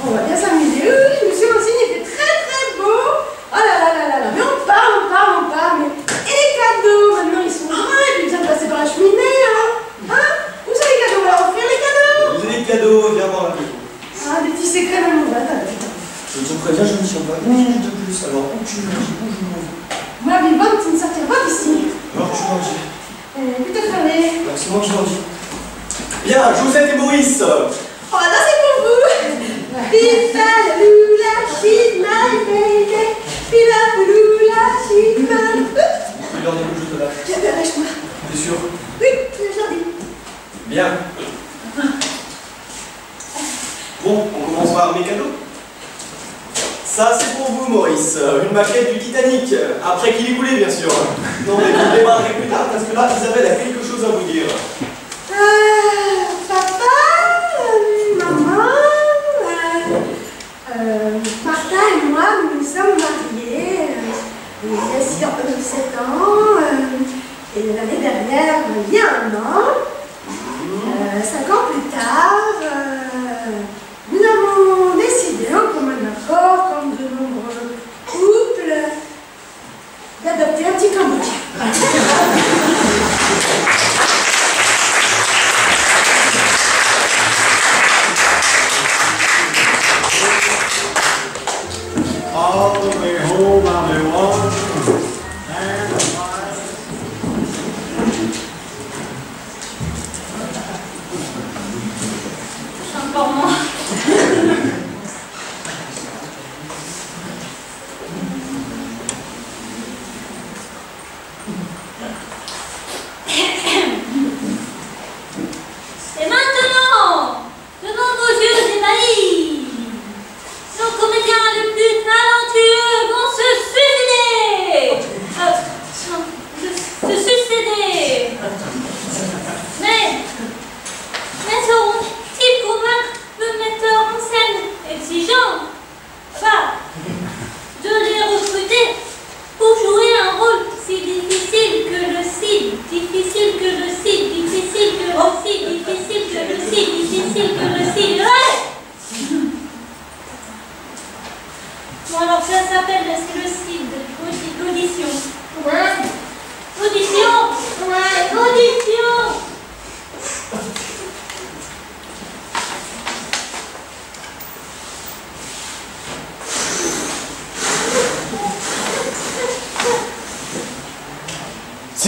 On va bien s'amuser. Oui, je me suis renseignée, il fait très très beau. Oh là là là là là. Mais on part. Mais... Et les cadeaux, maintenant ils sont grands, et puis ils viennent de passer par la cheminée, hein? Où sont les cadeaux? On va leur offrir les cadeaux. Les cadeaux, viens voir un peu. Ah, des petits secrets d'amour, attends. Je te préviens, je ne tiens pas une minute de plus, alors où tu vas, où je m'en vais. Moi, vivante, tu ne sortiras pas d'ici. Alors tu m'en dis. Peut-être fermé. C'est moi qui m'en dis. Bien, Josette et Maurice. On va danser pour vous. Pifalula, she's my baby. Pifalula, she's my... Il en est où, je te lâche. Lâche-moi. T'es sûr? Oui, je l'ai dit. Bien. Bon, on commence par mes cadeaux. Ça, c'est pour vous, Maurice. Une maquette du Titanic. Après qu'il ait coulé, bien sûr. Non, mais vous démarrerez plus tard, parce que là, Isabelle a quelque chose à vous dire. Papa, maman, Martha et moi, nous sommes mariés il y a 7 ans, et l'année dernière, il y a 1 an, 5 ans plus tard, nous avons décidé, en commun accord, comme de nombreux couples, d'adopter un petit Cambodgien. All the way home I'll be walking and Encore moins. Et maintenant, devant vos yeux ébahis, nos comédiens les plus talentueux vont se suicider. Se suicider. Mais sauront-ils convaincre le metteur en scène exigeant de les recruter pour jouer un rôle si difficile que le si, difficile que le si, difficile que le si, difficile que le si, difficile que le si, ouais. Bon alors ça s'appelle le CID, l'audition. Ouais. Audition. Ouais. Audition.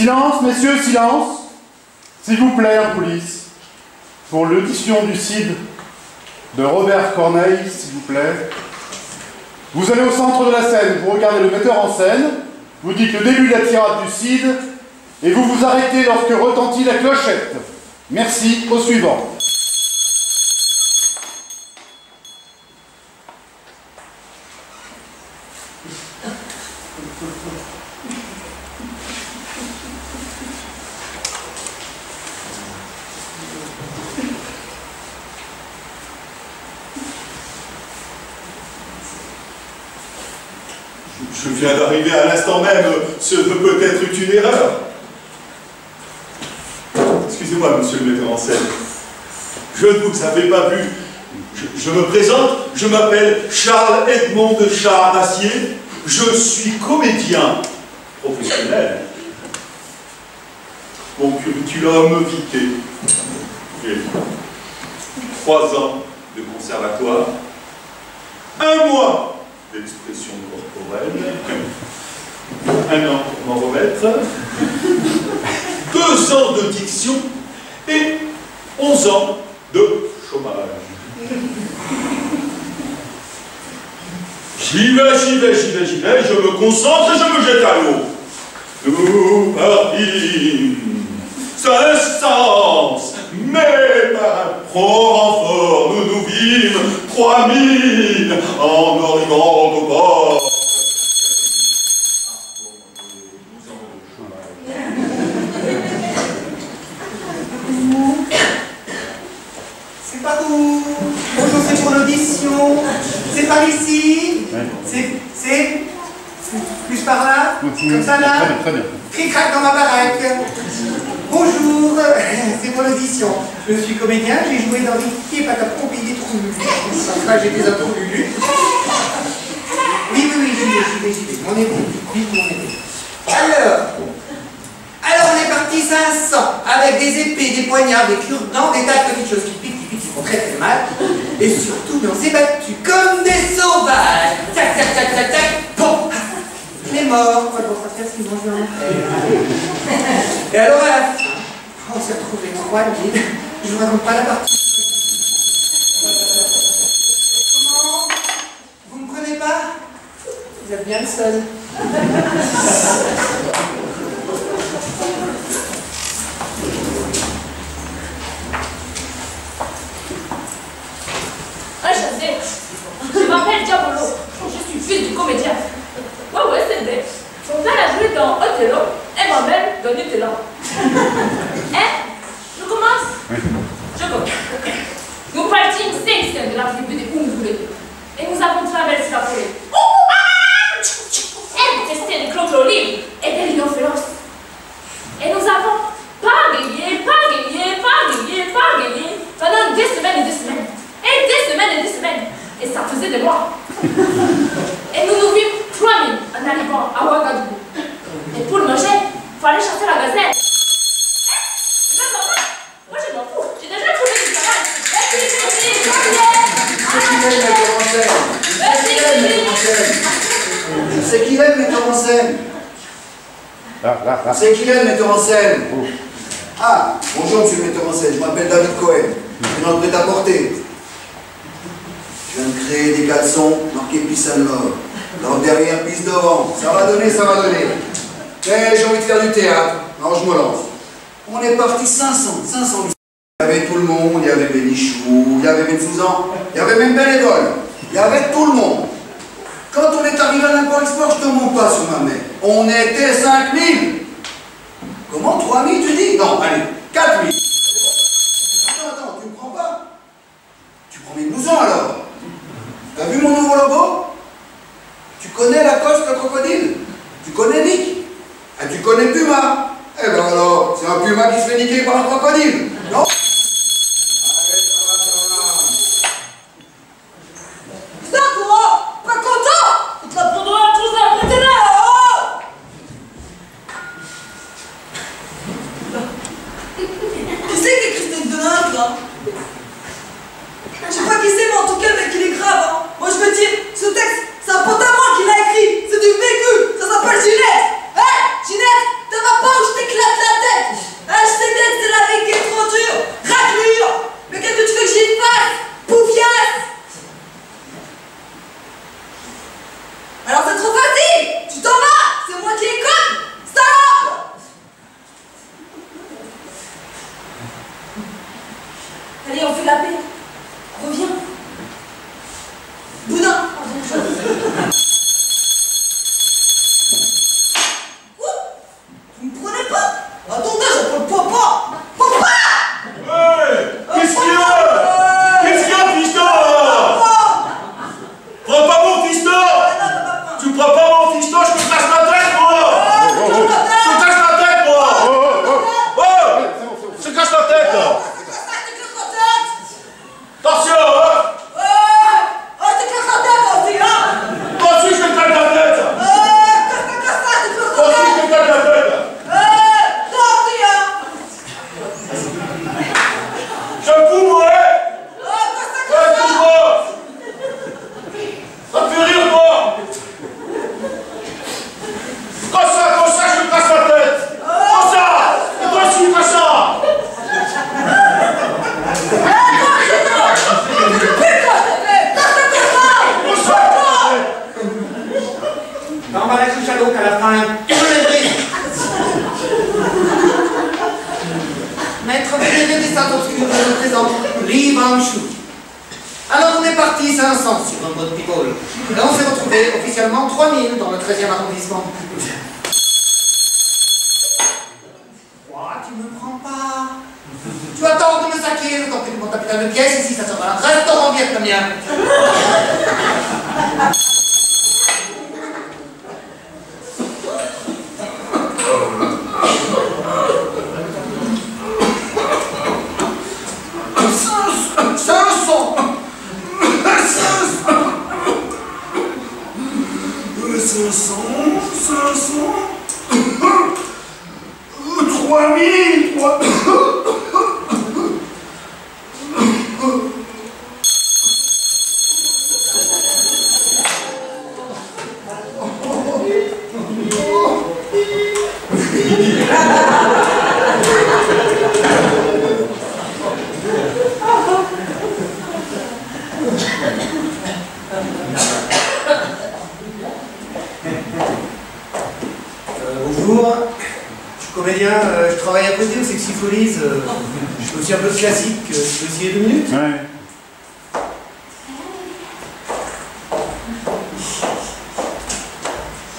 Silence, messieurs, silence. S'il vous plaît, en coulisses. Pour l'audition du Cid de Robert Corneille, s'il vous plaît. Vous allez au centre de la scène, vous regardez le metteur en scène, vous dites le début de la tirade du Cid, et vous vous arrêtez lorsque retentit la clochette. Merci, au suivant. Je viens d'arriver à l'instant même, ce peut peut-être une erreur. Excusez-moi, monsieur le metteur en scène. Je ne vous avais pas vu. Je me présente, je m'appelle Charles Edmond de Char-Dacier. Je suis comédien professionnel. Mon curriculum vitae. J'ai 3 ans de conservatoire, 1 mois d'expression corporelle, 1 an pour m'en remettre, 2 ans de diction et 11 ans de chômage. J'y vais, je me concentre et je me jette à l'eau. Nous partîmes sans instance, mais par un prompt renfort, nous nous vîmes 3000 en arrivant au bord. C'est par où? Bonjour, c'est pour l'audition. C'est par ici? C'est plus par là? Comme ça là? Très bien. Cric-crac dans ma baraque. Bonjour, c'est pour l'audition. Je suis comédien, j'ai joué dans Ricky et Patapon Pays des Trous. Enfin, j'étais un trou lulu. Oui, j'y vais. M'en est vite, m'en est vite. Alors on est parti 500, avec des épées, des poignards, des cure-dents, des tas de petites choses qui piquent, qui font très très mal. Et surtout, on s'est battus comme des sauvages. Tac, tac, tac, tac, tac, bon. Il est mort, quoi, bon, ça fait ce qu'ils vont jouer en Et alors à la fin, on s'est retrouvés 3000. Je vous raconte pas la partie. Comment? Vous me prenez pas? Vous êtes bien le seul. Je m'appelle Diabolo, je suis fils du comédien. Ouais, c'est vrai. Son père a joué dans Othello et ma mère dans Nutella. Je commence? Je commence. Nous partîmes 5 de la tribu des Oumboulés et nous avons traversé la forêt. Elle détestait les crocodiles et des lions féroces. Et nous avons pagayé pendant 2 semaines et 2 semaines. Et 2 semaines et 2 semaines. Et ça faisait des mois. Et nous nous vîmes 3000 en arrivant à Ouagadougou. Et pour manger, il fallait chasser la gazelle. Moi je m'en fous. J'ai déjà trouvé du travail. C'est qui est le metteur en scène? C'est qui est le metteur en scène? Ah, bonjour monsieur le metteur en scène, je m'appelle David Cohen. Je suis dans le prêt-à-porter. Je viens de créer des caleçons marqués Peace and Love. Alors derrière, Peace devant. Ça va donner. Mais j'ai envie de faire du théâtre. Alors je me lance. On est parti 500. Il y avait tout le monde, il y avait Bénichou, il y avait Bensouzan, il y avait même Bénévole. Il y avait tout le monde. Quand on est arrivé à l'Import-Export, je te montre pas sur ma main. On était 5000. Comment? 3000 tu dis? Non, allez, 4000. Attends, tu me prends pas? Tu prends mes blousons alors? T'as vu mon nouveau logo? Tu connais Lacoste le crocodile? Tu connais Nick? Ah, tu connais Puma? Eh ben alors, c'est un Puma qui se fait niquer par un crocodile, non? Allez, ça va. Putain, Cora, pas content? Il te la prendra à tous à prêter là, oh! Qui c'est qui écrit cette dingue, là? Je sais pas qui c'est, mais en tout cas, le mec, il est grave, hein. Moi, je veux dire, ce texte, c'est un pote à moi qui l'a écrit. C'est du vécu. Ça s'appelle Ginette. Hé, Ginette, t'as ma pas où je t'éclate. c'est officiellement 3000 dans le 13e arrondissement. Quoi, tu me prends pas? Tu attends de me saquer le temps que tu montes ta putain de pièce, ici ça sera un restaurant vietnamien. Bonjour, je suis comédien, je travaille à côté au Sexy Folies, je fais aussi un peu de classique, je peux essayer 2 minutes. Ouais.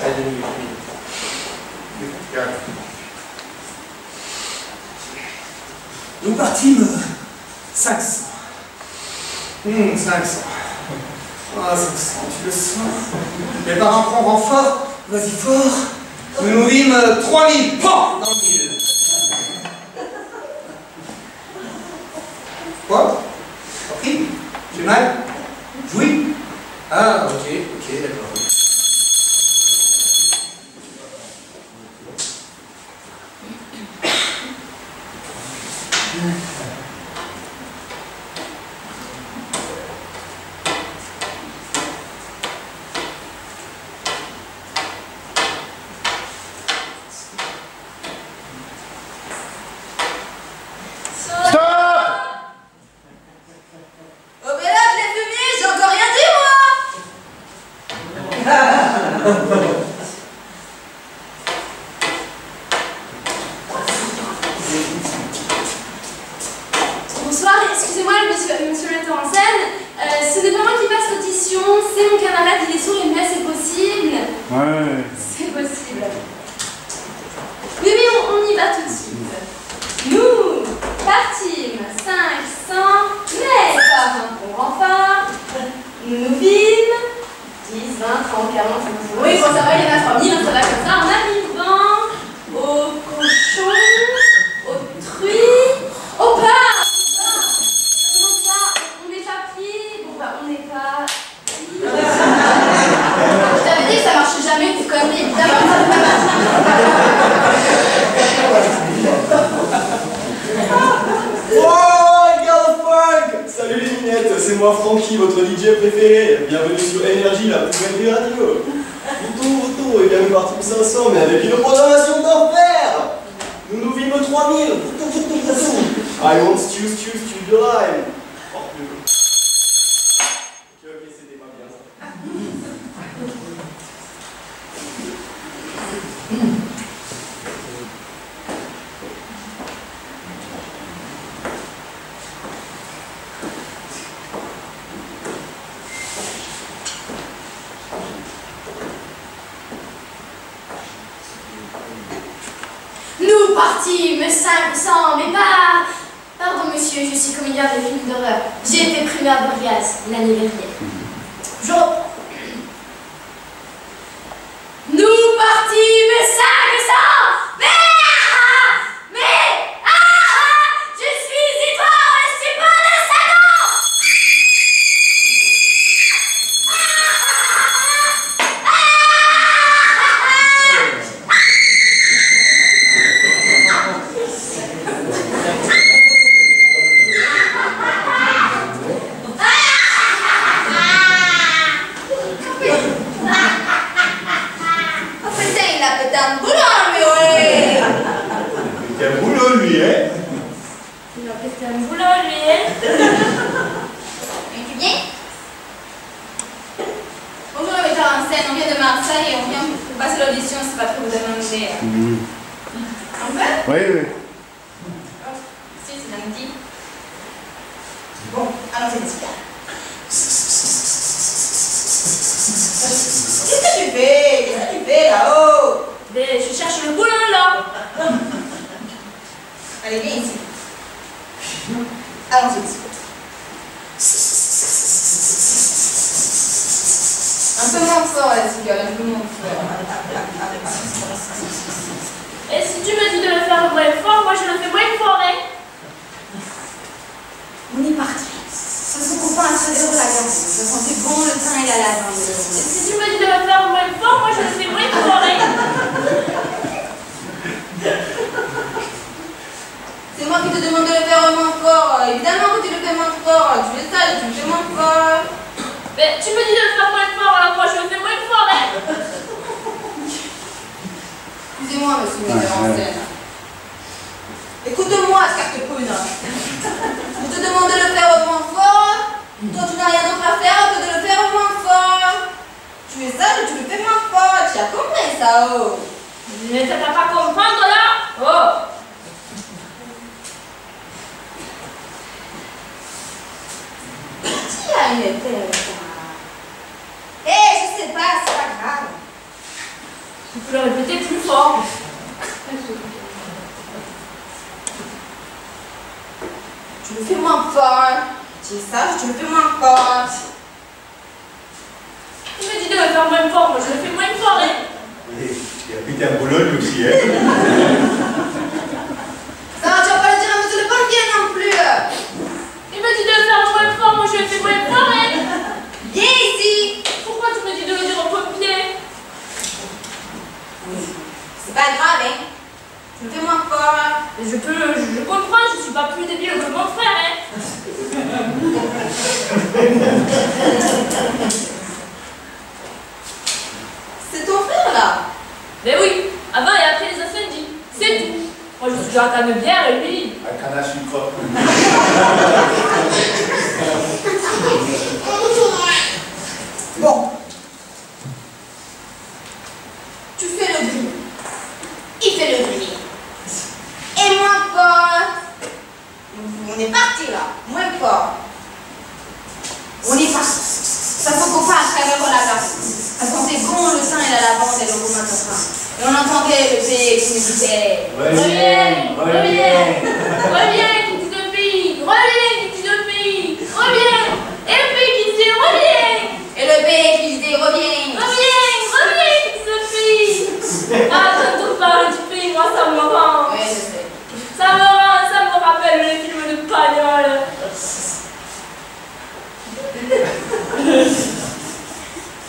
Allez, 2 minutes, Nous partîmes 500. 500. Ah, 500, tu le sens. Les parents prend renfort, vas-y fort. Nous nous vîmes 3000, pan, dans le mille. Quoi? Compris? J'ai mal? Oui? Ah, ok, d'accord. Bonsoir, excusez-moi monsieur le metteur en scène, ce n'est pas moi qui passe l'audition, c'est mon camarade, il est sourd, mais c'est possible. Ouais. C'est possible. Oui, on y va tout de suite. Nous partîmes 500 mais par un bon renfort. Nous nous vîmes 10, 20, 30, 40, 50. Oui, bon, ça va, il y en a 3000, ça va comme ça. En arrivant au cochon, au truie, au pain. On n'est pas pris. Bon, bah, on n'est pas. Je t'avais dit que ça marche jamais, tes conneries. Évidemment, ça ne peut pas Oh, regarde Frank! Salut les minettes, c'est moi Francky, votre DJ préféré. Bienvenue sur Énergie, la plus belle des radios. Retour, et bien nous partîmes 500, mais avec une programmation d'enfer! Nous nous vîmes 3000. I want Stu Line. Oh, ok, c'était pas bien ça. Nous partîmes 500, mais pas... Pardon monsieur, je suis comédien de films d'horreur. J'ai été primé à Boreas l'année dernière. Je reprends. Nous partîmes 500, je suis Edouard, le support de Satan. un boulot, lui, ouais. C'est un boulot, lui, hein. Il a fait un boulot, lui, hein. Tu viens? Bonjour, le metteur en scène. On vient de Marseille et on vient pour passer l'audition. C'est pas trop vous demander. On peut? Oui, oui. Oh, si, c'est lundi. Bon, alors c'est super. Mais je cherche le boulin là. Allez, viens ici. Allons-y. Un peu moins fort, la cigale, un peu moins fort. Et si tu me dis de le faire moins fort, moi je le fais moins fort, hein. On est parti. Ça se copain à se déroule la gamme. Ça sentait bon le teint et la lavande. Et si tu me dis de le faire moins fort, moi je le fais moins fort, hein. C'est moi qui te demande de le faire moins fort. Évidemment que tu le fais moins fort. Tu le sais, tu le fais moins fort. Mais tu me dis de le faire moins fort, alors moi je le fais moins fort, hein. Excusez-moi, monsieur le metteur en scène. Écoute-moi, carte-prune. Je te demande de le faire moins fort. Toi, tu n'as rien d'autre à faire que de le faire moins fort. Tu es sage, tu le fais moins fort. Tu as compris ça, oh. Mais ça t'a pas comprendre là? Oh! Qui a une épée avec ça? Je sais pas, c'est pas grave. Tu peux le répéter plus fort. Tu le fais moins fort. Tu es sage, tu le fais moins fort. Tu me dis de le faire moins fort, moi je le fais moins fort, hein. Il a pété à Boulogne aussi, hein. Ça, tu vas pas le dire à monsieur le pompier non plus. Il me dit de le faire moins fort, moi je le fais moins fort, hein. Viens ici. Pourquoi tu me dis de le dire au pompier? C'est pas grave, hein. Tu le fais moins fort. Je comprends, je suis pas plus débile que mon frère, hein. C'est ton frère là? Mais oui, avant et après les incendies, c'est tout. Moi je suis déjà à Canebière et lui. À canne à sucre. Bon. Tu fais le gris. Il fait le gris. Et moins fort. On est parti là. Moins fort. On est parti. Ça se copain à travers la glace. Ça sentait bon le sein et la lavande et le romain de train. Et on entendait le pays qui nous disait Reviens, reviens, reviens, qui dit le pays, reviens, qui dit le pays, reviens. Et le pays qui disait reviens. Et le pays qui disait reviens. Reviens, reviens, qui dit le pays. Ah, quand on parle du pays, moi ça me rend. Ouais, je sais. Ça me rappelle les films de Pagnol.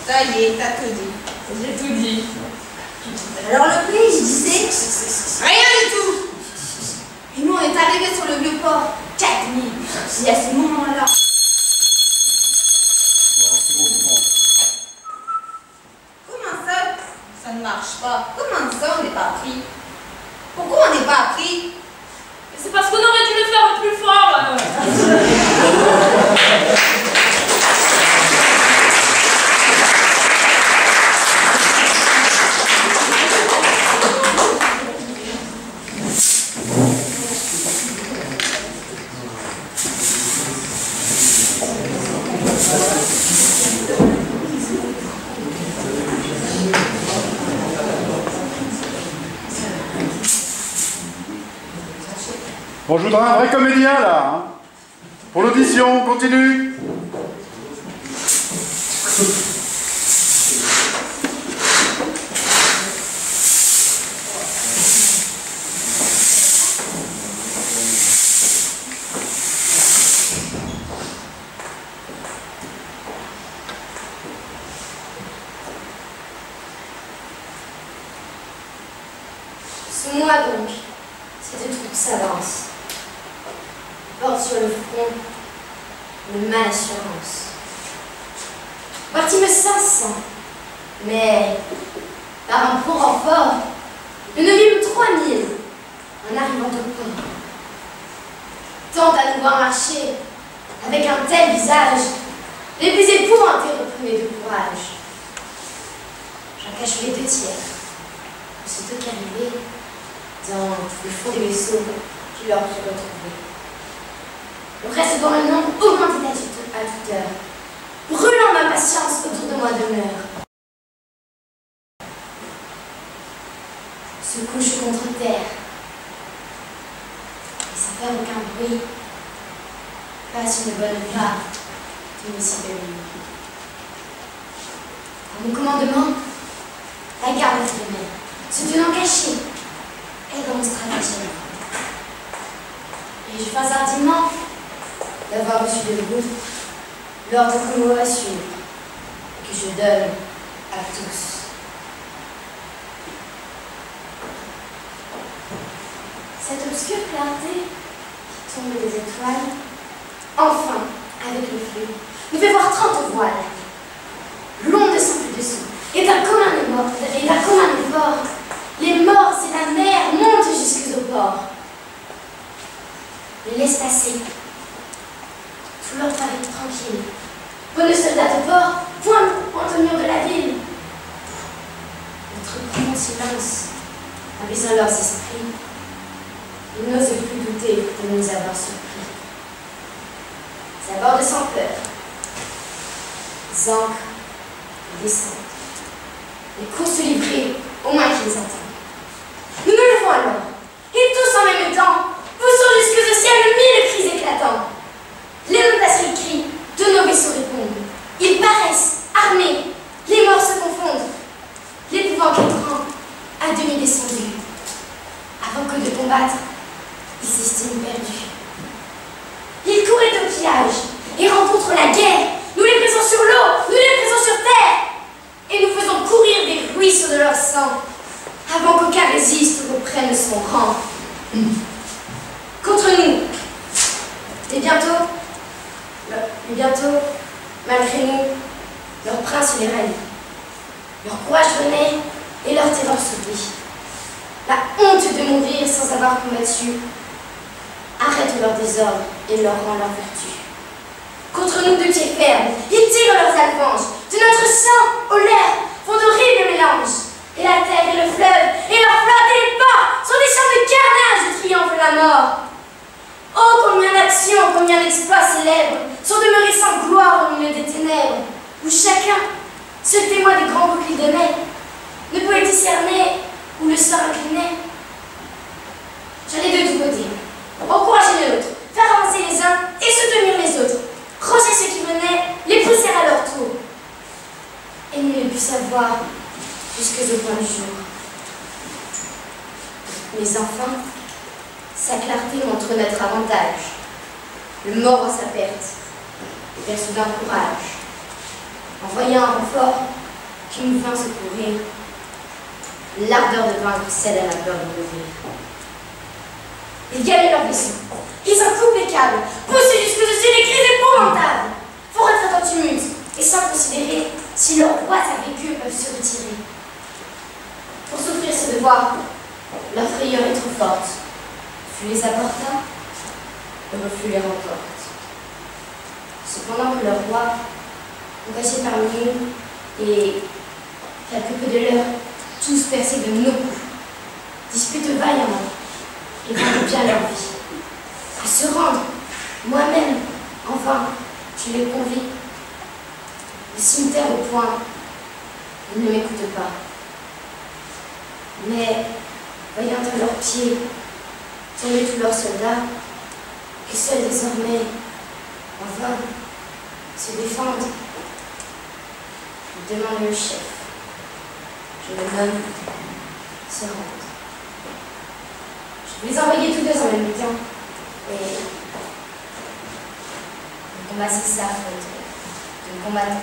Ça y est, t'as tout dit. J'ai tout dit. Alors le pays, je disais rien du tout. Et nous, on est arrivés sur le vieux port, 4000. Et à ce moment-là. Comment ça? Ça ne marche pas. Comment ça, on n'est pas pris? Pourquoi on n'est pas pris? C'est parce qu'on aurait dû le faire plus fort. Bon, je voudrais un vrai comédien, là. Hein. Pour l'audition, on continue. Ce mois donc, ces deux troupes s'avancent. Porte sur le front le mal assurance. Partîmes 500, mais par un prompt renfort, nous ne vîmes 3000 en arrivant au port. Tant à nous voir marcher, avec un tel visage, les plus épouvantés reprenaient de courage. J'en cache les 2 tiers, aussitôt qu'arrivés, dans le fond des vaisseaux qui leur furent retrouvés. Le reste dont le nombre augmentait à toute heure, brûlant ma patience autour de moi demeure. se couche contre terre. Et sans faire aucun bruit, passe une bonne part d'une si belle nuit. À mon commandement, la garde éphémère, se tenant cachée, est dans mon stratagème. Et je pense hardiment d'avoir reçu de vous l'ordre que vous assure et que je donne à tous. Cette obscure clarté qui tombe des étoiles, enfin, avec le flux, nous fait voir 30 voiles. L'onde sans plus de son, et d'un commun effort, les morts et la mer montent jusqu'aux ports. Les laisse passer. Tout leur paraît tranquille. Bonne soldat au port, pointe au mur de la ville. Notre profond silence, abaissant leurs esprits, ils n'osent plus douter de nous avoir surpris. Ils abordent sans peur. Ils ancrent et descendent. Les courses livrées, au moins qu'ils attendent. Nous nous levons alors, et tous en même temps, poussons jusque au ciel 1000 cris éclatants. L'inondation crie, de nos vaisseaux répondent. Ils paraissent armés, les morts se confondent. L'épouvante étrange, à demi descendu. Avant que de combattre, ils s'estiment perdus. Ils couraient au pillage et rencontrent la guerre. Nous les présons sur l'eau, nous les présons sur terre. Et nous faisons courir des ruisseaux de leur sang avant qu'aucun résiste reprenne son rang. Contre nous. Et bientôt, malgré nous, leur prince les rallie. Leur courage renaît et leur terreur s'oublie. La honte de mourir sans avoir combattu arrête leur désordre et leur rend leur vertu. Contre nous de pieds fermes, ils tirent leurs alfanges. De notre sang aux lèvres font d'horribles mélanges. Et la terre et le fleuve, et leurs flottes et les ports sont des champs de carnage où triomphe la mort. Oh, combien d'actions, combien d'exploits célèbres sont demeurés sans gloire au milieu des ténèbres, où chacun, seul témoin des grands coups qu'il donnait, ne pouvait discerner où le sort inclinait. J'allais de tous côtés, encourager les autres, faire avancer les uns et soutenir les autres, ranger ceux qui venaient, les pousser à leur tour. Et nul ne put savoir jusqu'au point du jour. Mais enfin, sa clarté montre notre avantage. Le mort à sa perte, et vers soudain courage. En voyant un renfort qui nous vint secourir, l'ardeur de vaincre cède à la peur de mourir. Ils gagnent leur vaisseau, ils en coupent les câbles, poussent jusqu'au-dessus des cris épouvantables, font retraite en tumulte, et sans considérer si leurs rois avec eux peuvent se retirer. Pour souffrir ce devoir, leur frayeur est trop forte. Fut les apporta, le refus les remporte. Cependant que leurs rois, engagés parmi nous, et quelque peu de l'heure, tous percés de nos coups, disputent vaillamment et vendent bien leur vie. À se rendre, moi-même, en vain, je les convie. Le cimetière au point, ils ne m'écoutent pas. Mais, voyant à leurs pieds tomber tous leurs soldats, que seuls désormais, en vain, se défendent, je demande le chef. Je le nomme, se rendre. Je vais les envoyer tous deux en même temps, et le combat c'est ça, de combattre.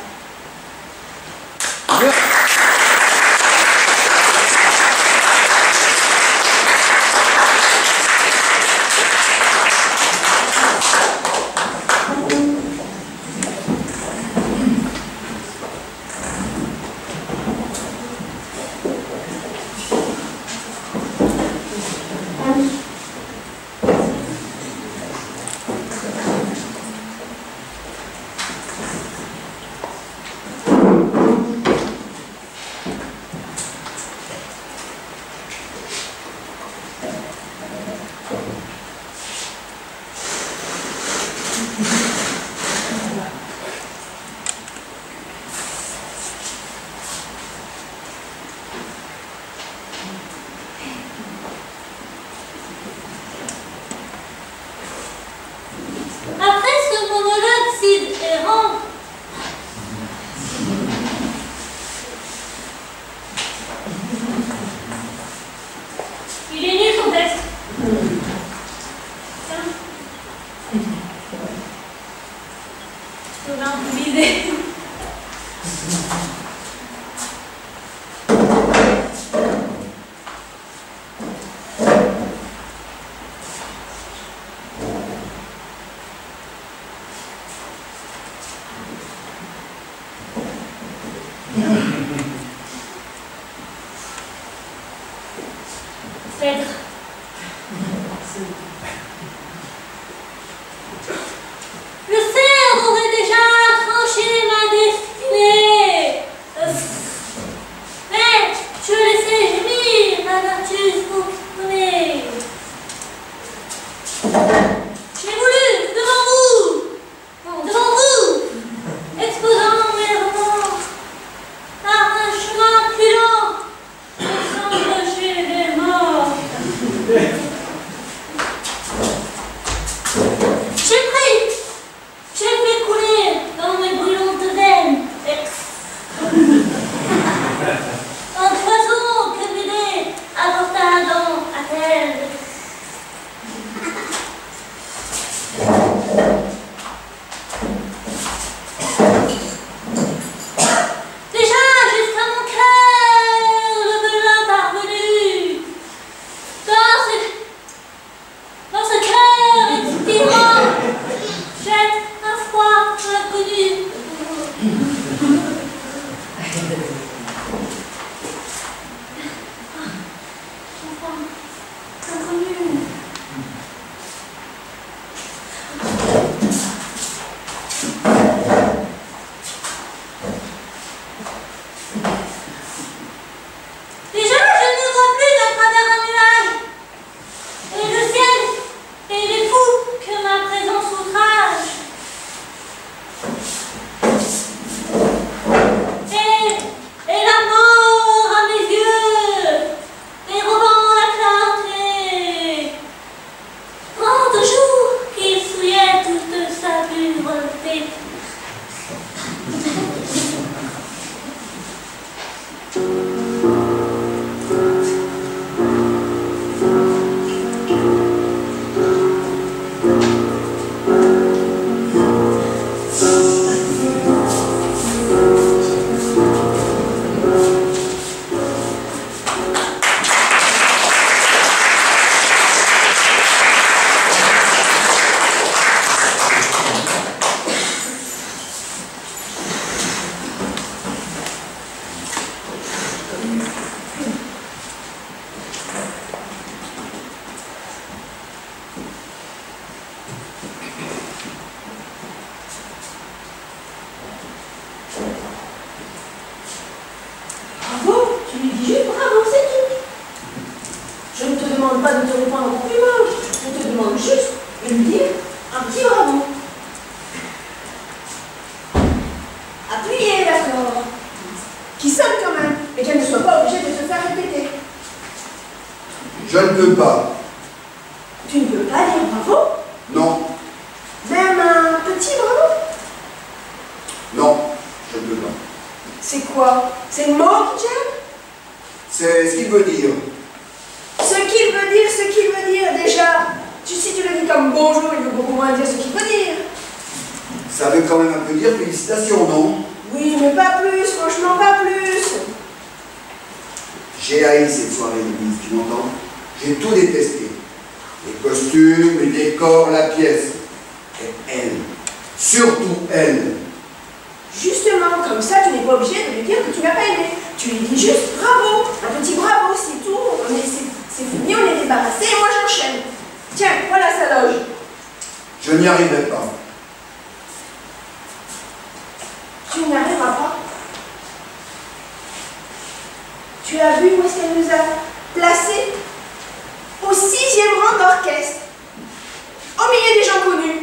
vertus vous prenez. J'ai voulu, devant vous, exposant mes remords, par un chemin plus lent, ensemble chez les morts. J'ai fait couler dans mes brûlantes veines un poison que Médée apporta à Adam à terre. Déjà jusqu'à mon cœur le venin parvenu. Dans ce cœur expirant, jette un froid inconnu. Déjà, je ne vois plus à travers un nuage, et le ciel et les fous que ma présence outrage. Et la mort à mes yeux, dérobant la clarté, prend toujours qu'il souillait toute sa pureté. Bravo, tu lui dis juste bravo, c'est tout. Je ne te demande pas de te répondre en compliment, je te demande juste de lui dire un petit bravo. Appuyez, d'accord. Qui sonne quand même, et qu'elle ne soit pas obligée de te faire répéter. Je ne peux pas. Tu ne peux pas dire bravo? Non. Même un petit bravo? Non, je ne peux pas. C'est quoi? C'est le mot qui gêne? C'est ce qu'il veut dire. Ce qu'il veut dire déjà. Si tu le dis comme bonjour, il veut beaucoup moins dire ce qu'il veut dire. Ça veut quand même un peu dire félicitations, non? Oui, mais pas plus, franchement, pas plus. J'ai haï cette soirée d'église, tu m'entends? J'ai tout détesté. Les costumes, les décors, la pièce. Et elle. Surtout elle. Justement, comme ça, tu n'es pas obligé de lui dire que tu n'as pas aimé. Tu lui dis juste bravo, un petit bravo, c'est tout. C'est fini, on est débarrassé, et moi j'enchaîne. Tiens, voilà sa loge. Je n'y arriverai pas. Tu n'y arriveras pas. Tu as vu où est-ce qu'elle nous a placés? Au 6e rang d'orchestre. Au milieu des gens connus.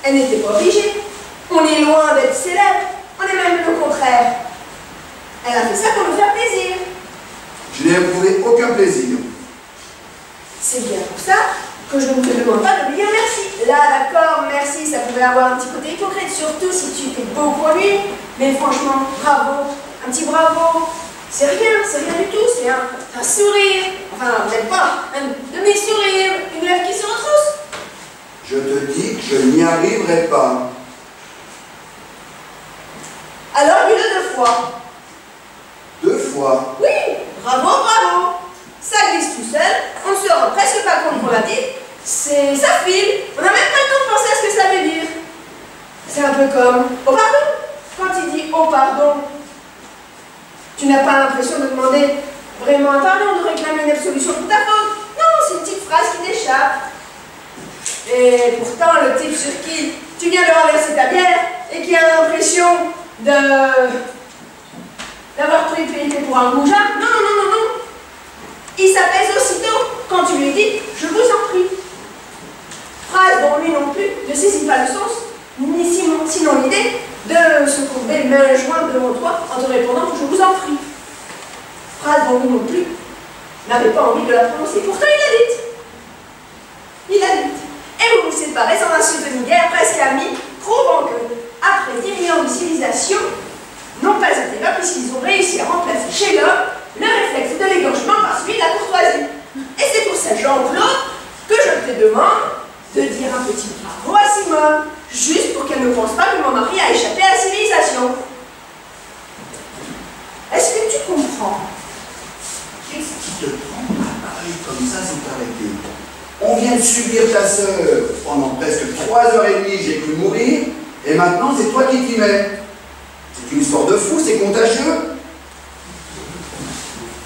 Elle n'était pas obligée. On est loin d'être célèbre. On est même le contraire. Elle a fait ça pour nous faire plaisir. Je n'ai éprouvé aucun plaisir. C'est bien pour ça que je ne te demande pas de lui dire merci. Là, d'accord, merci, ça pouvait avoir un petit côté hypocrite, surtout si tu étais beau pour lui. Mais franchement, bravo, un petit bravo. C'est rien du tout, c'est un sourire. Enfin, peut-être pas, un demi-sourire, une lèvre qui se retrousse. Je te dis que je n'y arriverai pas. Alors, dis-le 2 fois. 2 fois? Oui, bravo, bravo. Ça glisse tout seul, on ne se rend presque pas compte qu'on l'a dit. Ça file, on n'a même pas le temps de penser à ce que ça veut dire. C'est un peu comme « Oh pardon !» Quand il dit « Oh pardon !» tu n'as pas l'impression de demander vraiment un pardon, de réclamer une absolution pour ta faute. Non, c'est une petite phrase qui t'échappe. Et pourtant, le type sur qui tu viens de renverser ta bière et qui a l'impression d'avoir pris pour un goujat, non. Il s'appelle quand tu lui dis « je vous en prie ». Phrase dont lui non plus ne saisit pas le sens, ni sinon l'idée de se courber les mains jointes devant toi en te répondant « je vous en prie ». Phrase dont lui non plus n'avait pas envie de la prononcer. Pourtant il l'a dite. Il l'a dite. Et vous vous séparez sans insulte ni guerre, presque amis, prouvant que, après 10 millions de civilisations, n'ont pas été là puisqu'ils ont réussi à remplacer chez l'homme le réflexe de l'égorgement par celui de la courtoisie. Et c'est pour ça, Jean-Claude, que je te demande de dire un petit bravo à Simone, juste pour qu'elle ne pense pas que mon mari a échappé à la civilisation. Est-ce que tu comprends? Qu'est-ce qui te prend à parler comme ça sans t'arrêter? On vient de subir ta sœur pendant presque 3h30, j'ai cru mourir, et maintenant c'est toi qui t'y mets. C'est une histoire de fou, c'est contagieux.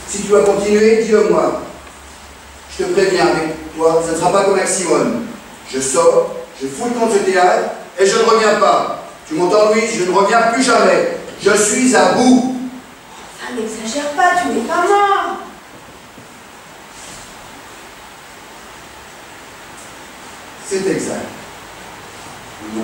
Si tu dois continuer, dis-le-moi. Je te préviens, avec toi, ça ne sera pas comme avec Simone. Je sors, je fous le camp de théâtre, et je ne reviens pas. Tu m'entends, Louise? Je ne reviens plus jamais. Je suis à bout. Ah, n'exagère pas, tu n'es pas mort. C'est exact. Non.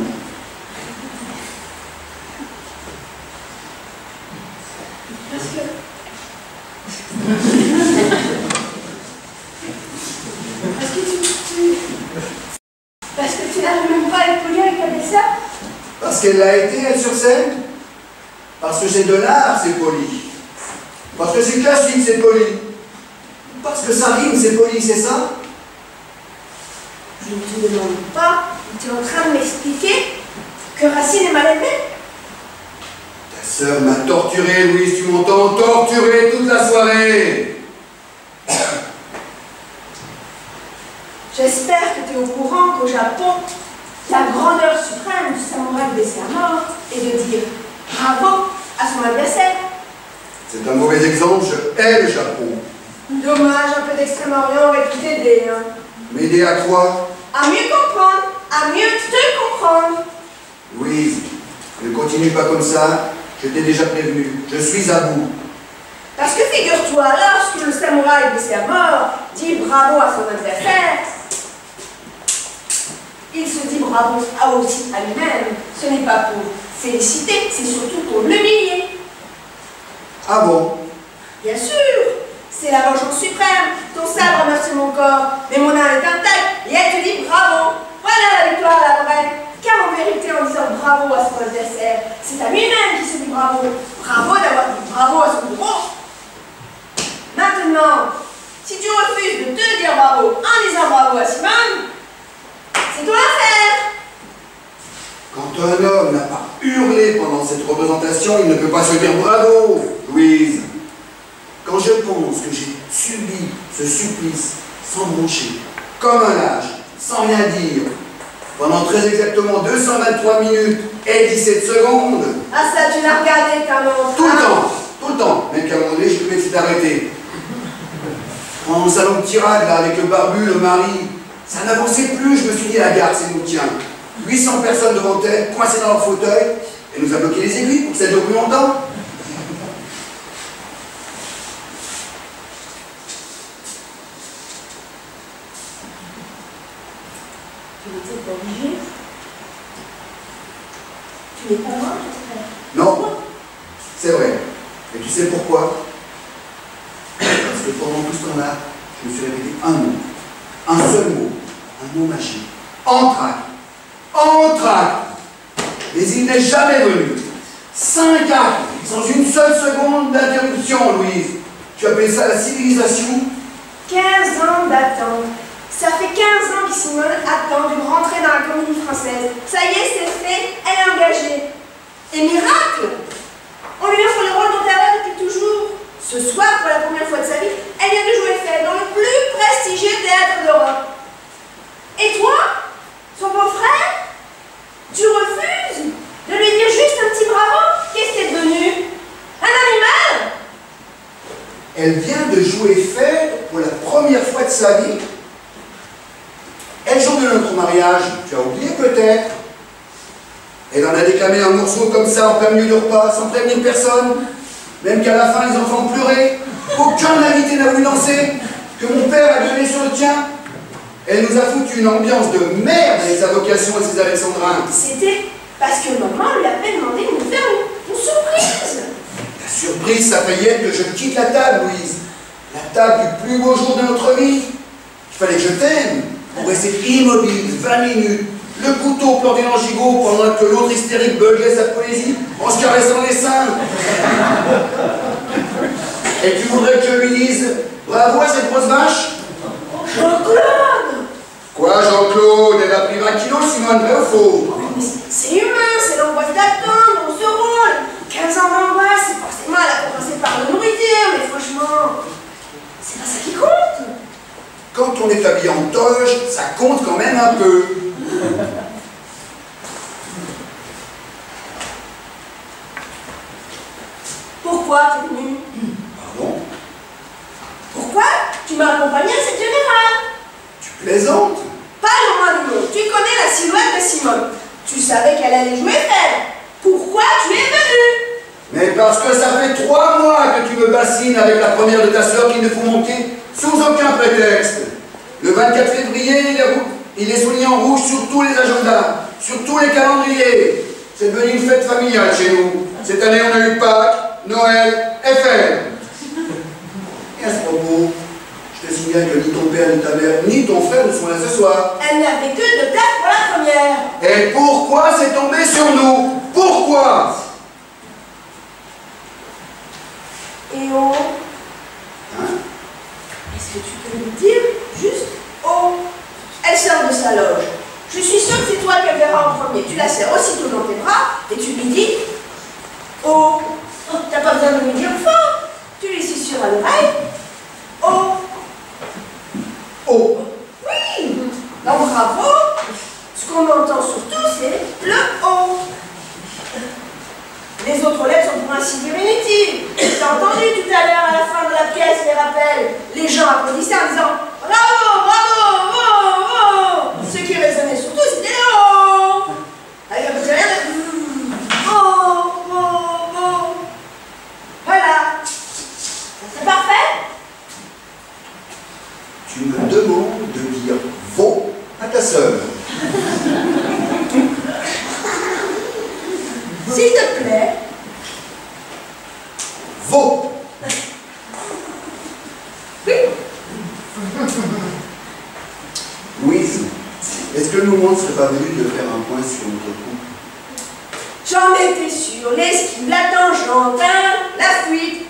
Parce que tu n'arrives même pas à être poli avec ta belle-sœur? Parce qu'elle l'a été, elle, sur scène. Parce que c'est de l'art, c'est poli. Parce que c'est classique, c'est poli. Parce que ça rime, c'est poli, c'est ça? Je ne te demande pas, tu es en train de m'expliquer que Racine est mal élevée? Ta sœur m'a torturé, Louise, tu m'entends? Torturé toute la soirée. J'espère que tu es au courant qu'au Japon, la grandeur suprême du samouraï blessé à mort est de dire bravo à son adversaire. C'est un mauvais exemple, je hais le Japon. Dommage, un peu d'Extrême-Orient aurait pu t'aider. Hein. M'aider à quoi? À mieux comprendre, à mieux te comprendre. Louise, ne continue pas comme ça, je t'ai déjà prévenu, je suis à bout. Parce que figure-toi, lorsque le samouraï blessé à mort dit bravo à son adversaire, il se dit bravo aussi à lui-même. Ce n'est pas pour féliciter, c'est surtout pour l'humilier. Ah bon? Bien sûr, c'est la vengeance suprême. Ton sabre meurt sur mon corps, mais mon âme est intacte et elle te dit bravo. Voilà la victoire à la vraie. Car en vérité, en disant bravo à son adversaire, c'est à lui-même qui se dit bravo. Bravo d'avoir dit bravo à son bourreau. Maintenant, si tu refuses de te dire bravo en disant bravo à Simone, c'est toi l'affaire. Quand un homme n'a pas hurlé pendant cette représentation, il ne peut pas se dire bravo, Louise. Quand je pense que j'ai subi ce supplice sans broncher, comme un lâche, sans rien dire, pendant très exactement 223 minutes et 17 secondes. Ah ça, tu l'as regardé, ta montre. Tout le temps, même qu'à un moment donné, j'ai cru que c'était arrêté. Dans le salon de tirade, là, avec le barbu, le mari, ça n'avançait plus, je me suis dit, la gare, c'est nous, tiens. 800 personnes devant elle, coincées dans leur fauteuil, et nous a bloqué les aiguilles pour que ça dure plus longtemps. Tu n'étais pas obligé. Tu n'es pas mort, Non, c'est vrai. Et tu sais pourquoi? Parce que pendant tout ce temps-là, je me suis répété un mot. Un seul mot. Un mot magique. Entracte. Entracte. Mais il n'est jamais venu. 5 actes, sans une seule seconde d'interruption, Louise. Tu appelles ça la civilisation? 15 ans d'attente. Ça fait 15 ans que Simone attend de rentrer dans la Comédie Française. Ça y est, c'est fait, elle est engagée. Et miracle! On lui offre le rôle dont elle rêve depuis toujours. Ce soir, pour la première fois de sa vie, elle vient de jouer Fed dans le plus prestigieux théâtre d'Europe. Et toi, son beau-frère, tu refuses de lui dire juste un petit bravo? Qu'est-ce qu'elle est devenue? Un animal? Elle vient de jouer Fed pour la première fois de sa vie. Elle joue de notre mariage, tu as oublié peut-être. Elle en a déclamé un morceau comme ça en plein milieu du repas, sans prévenir personne. Même qu'à la fin, les enfants pleuraient. Aucun invité n'a voulu danser. que mon père a donné sur le tien. Elle nous a foutu une ambiance de merde avec sa vocation et ses alexandrins. C'était parce que maman lui avait demandé de nous faire une surprise. La surprise, ça fait être que je quitte la table, Louise. La table du plus beau jour de notre vie. Il fallait que je t'aime pour rester immobile 20 minutes, le couteau planté dans le gigot pendant que l'autre hystérique buguait sa poésie en se caressant les seins. Et tu voudrais que je lui dise bravo à cette grosse vache? Jean-Claude! Quoi, Jean-Claude? Elle a pris 20 kilos, Simone, vrai ou faux? Mais c'est humain, c'est l'angoisse d'attendre, on se rôle. 15 ans d'angoisse, c'est forcément elle a commencé par la nourriture, mais franchement, c'est pas ça qui compte. Quand on est habillé en toge, ça compte quand même un peu. Pourquoi t'es venu? Pardon? Pourquoi tu m'as accompagné à cette générale? Tu plaisantes? Pas loin du monde. Tu connais la silhouette de Simone. Tu savais qu'elle allait jouer faible. Pourquoi tu es venu? Mais parce que ça fait 3 mois que tu me bassines avec la première de ta sœur qu'il ne faut manquer sous aucun prétexte. Le 24 février, il est souligné en rouge sur tous les agendas, sur tous les calendriers. C'est devenu une fête familiale chez nous. Cette année, on a eu Pâques, Noël et fête. Et à ce propos, je te signale que ni ton père, ni ta mère, ni ton frère ne sont là ce soir. Elle n'avait que 2 places pour la première. Et pourquoi c'est tombé sur nous? Pourquoi? Et oh, Hein? est-ce que tu peux me dire juste oh? Elle sort de sa loge. Je suis sûre que c'est toi qu'elle verra en premier. Tu la serres aussitôt dans tes bras et tu lui dis oh. Oh, t'as pas besoin de me dire fort. Tu lui susurres à l'oreille oh. Oh! Oui. Donc bravo. Ce qu'on entend surtout c'est le oh. Les autres lettres sont pour ainsi dire inutiles. T'as entendu tout à l'heure à la fin de la pièce les rappels. Les gens applaudissaient en disant bravo, bravo, bravo, bravo. Ce qui résonnait surtout c'était le oh. Avec un petit rien de oh, oh, oh. Voilà. C'est parfait. Tu me demandes de dire faux à ta sœur. S'il te plaît. Faux. Oui. Louise, est-ce que le moment ne serait pas venu de faire un point sur notre couple? J'en étais sûre. L'esquive, la tangente, hein, la fuite.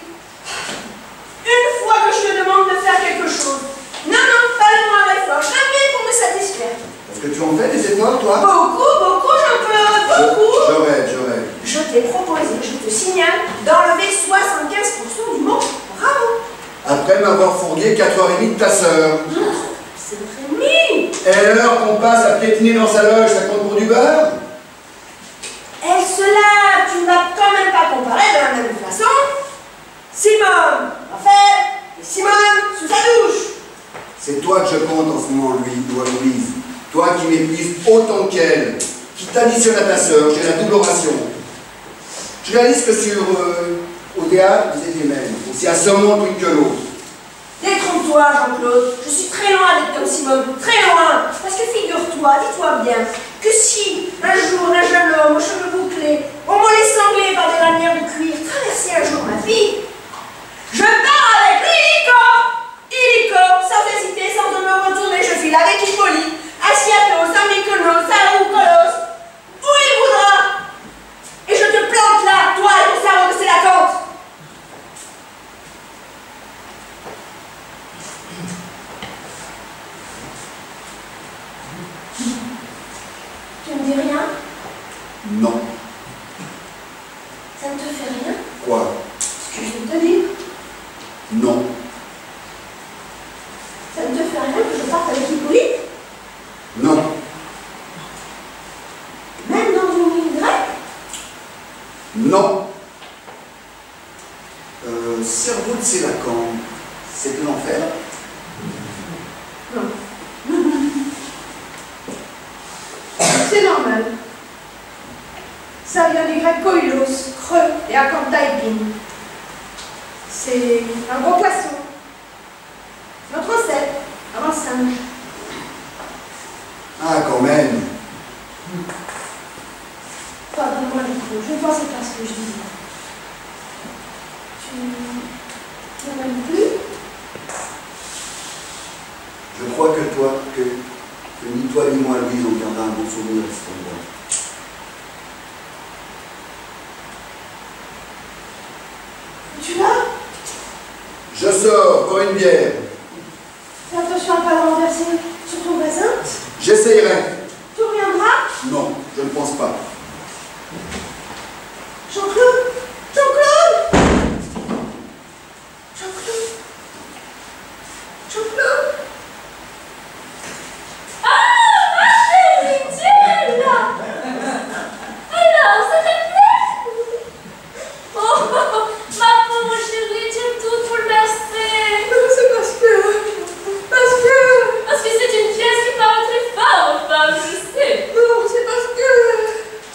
Une fois que je te demande de faire quelque chose. Non, pas le moins d'effort. Jamais pour me satisfaire. Est-ce que tu en fais des efforts, toi? Beaucoup, Jean-Claude, beaucoup. Je rêve. Je t'ai proposé, je te signale, d'enlever 75% du mot bravo. Après m'avoir fourgué 4h30 de ta sœur. C'est Rémi. Et l'heure qu'on passe à piétiner dans sa loge, ça compte pour du beurre? Elle se lave, tu ne vas quand même pas comparer de la même façon. Simone, Raphaël, et Simone sous sa douche. C'est toi que je compte en ce moment, Louise. Toi qui m'épuises autant qu'elle, qui t'additionne à ta sœur, j'ai la double ration. Je réalise que au théâtre, vous êtes les mêmes, aussi assommants l'une que l'autre. Détrompe-toi, Jean-Claude. Je suis très loin d'être comme Simone, très loin. Parce que figure-toi, dis-toi bien, que si un jour un jeune homme aux cheveux bouclés, au mollet sanglé par des lanières de cuir, traversait un jour ma vie, je pars avec lui, illico, sans hésiter, sans me retourner, je file avec Hippolyte, Asiatos, Mykonos, Sarou, Colos, où il voudra. Et je te plante là, toi et ton cerveau de Sélacanthe. Tu me dis rien? Non. Ça ne te fait rien? Quoi? Ce que je viens de te dire? Non. Ça ne te fait rien que je parte avec Hippolyte? Non. Même dans une ligne grecque? Non. Cerveau de Sélacanthe, c'est de l'enfer? Non. C'est normal. Ça vient du grec koilos, creux, et akantaipin. C'est un gros poisson. Notre crois que ni toi ni moi, Louise, on gardera un bon souvenir de cet endroit. Tu vas? Je sors pour une bière. Fais attention à ne pas le renverser sur ton voisin. J'essayerai. Tu reviendras? Non, je ne pense pas. Jean-Claude! Jean-Claude! Jean-Claude! Jean-Claude! Ah, ma chérie, tu es là! Alors, ça te plaît? Oh, ma pauvre chérie, tu es toute bouleversée. C'est parce que c'est une pièce qui parle très fort aux femmes, je sais. Non, c'est parce que...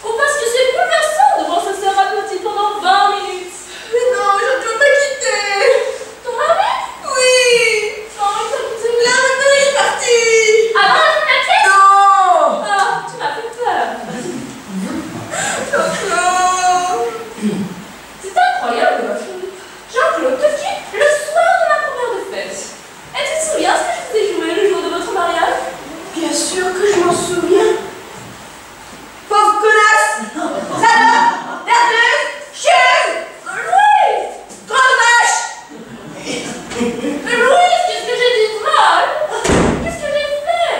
Ou parce que c'est bouleversant de voir sa sœur aplatie pendant 20 minutes. Mais non, je ne veux pas quitter. Ton mari? Oui. Oh, il t'a quitté. Là, maintenant, il est parti. Avant la fin de la pièce? Non. Ah, tu m'as fait peur. Jean-Claude. C'est incroyable, ma fille. Jean-Claude te quitte le soir de ma première de fête. Et tu te souviens ce que je vous ai joué le jour de votre mariage? Bien sûr que je m'en souviens. Pauvre connasse. Salope. Nerveuse. Chieuse. Louise! Grande vache. Louise, qu'est-ce que j'ai dit de mal? Qu'est-ce que j'ai fait?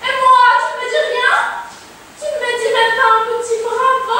Et moi, tu ne me dis rien? Tu ne me dis même pas un petit bravo?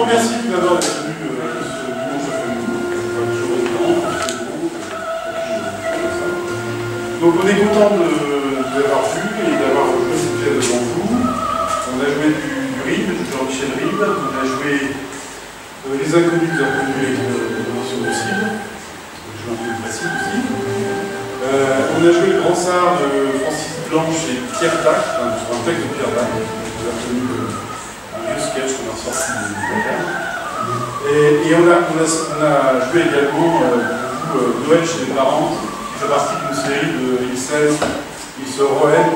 Merci tout d'abord d'être venu ce dimanche après-midi. Donc on est content d'avoir vu et d'avoir joué cette pièce devant vous. On a joué du Ride, de Jean-Michel Ride. On a joué Les Inconnus, vous avez connu avec l'organisation du CID. On a joué un peu de Précide aussi. On a joué Le Grand Sard de Francis Blanche et Pierre Dac, sur un texte de Pierre Dac. Vous avez connu un vieux sketch qu'on a sorti du Dakar. Et on a joué également Noël chez les parents, qui fait partie d'une série de X16, X Roel.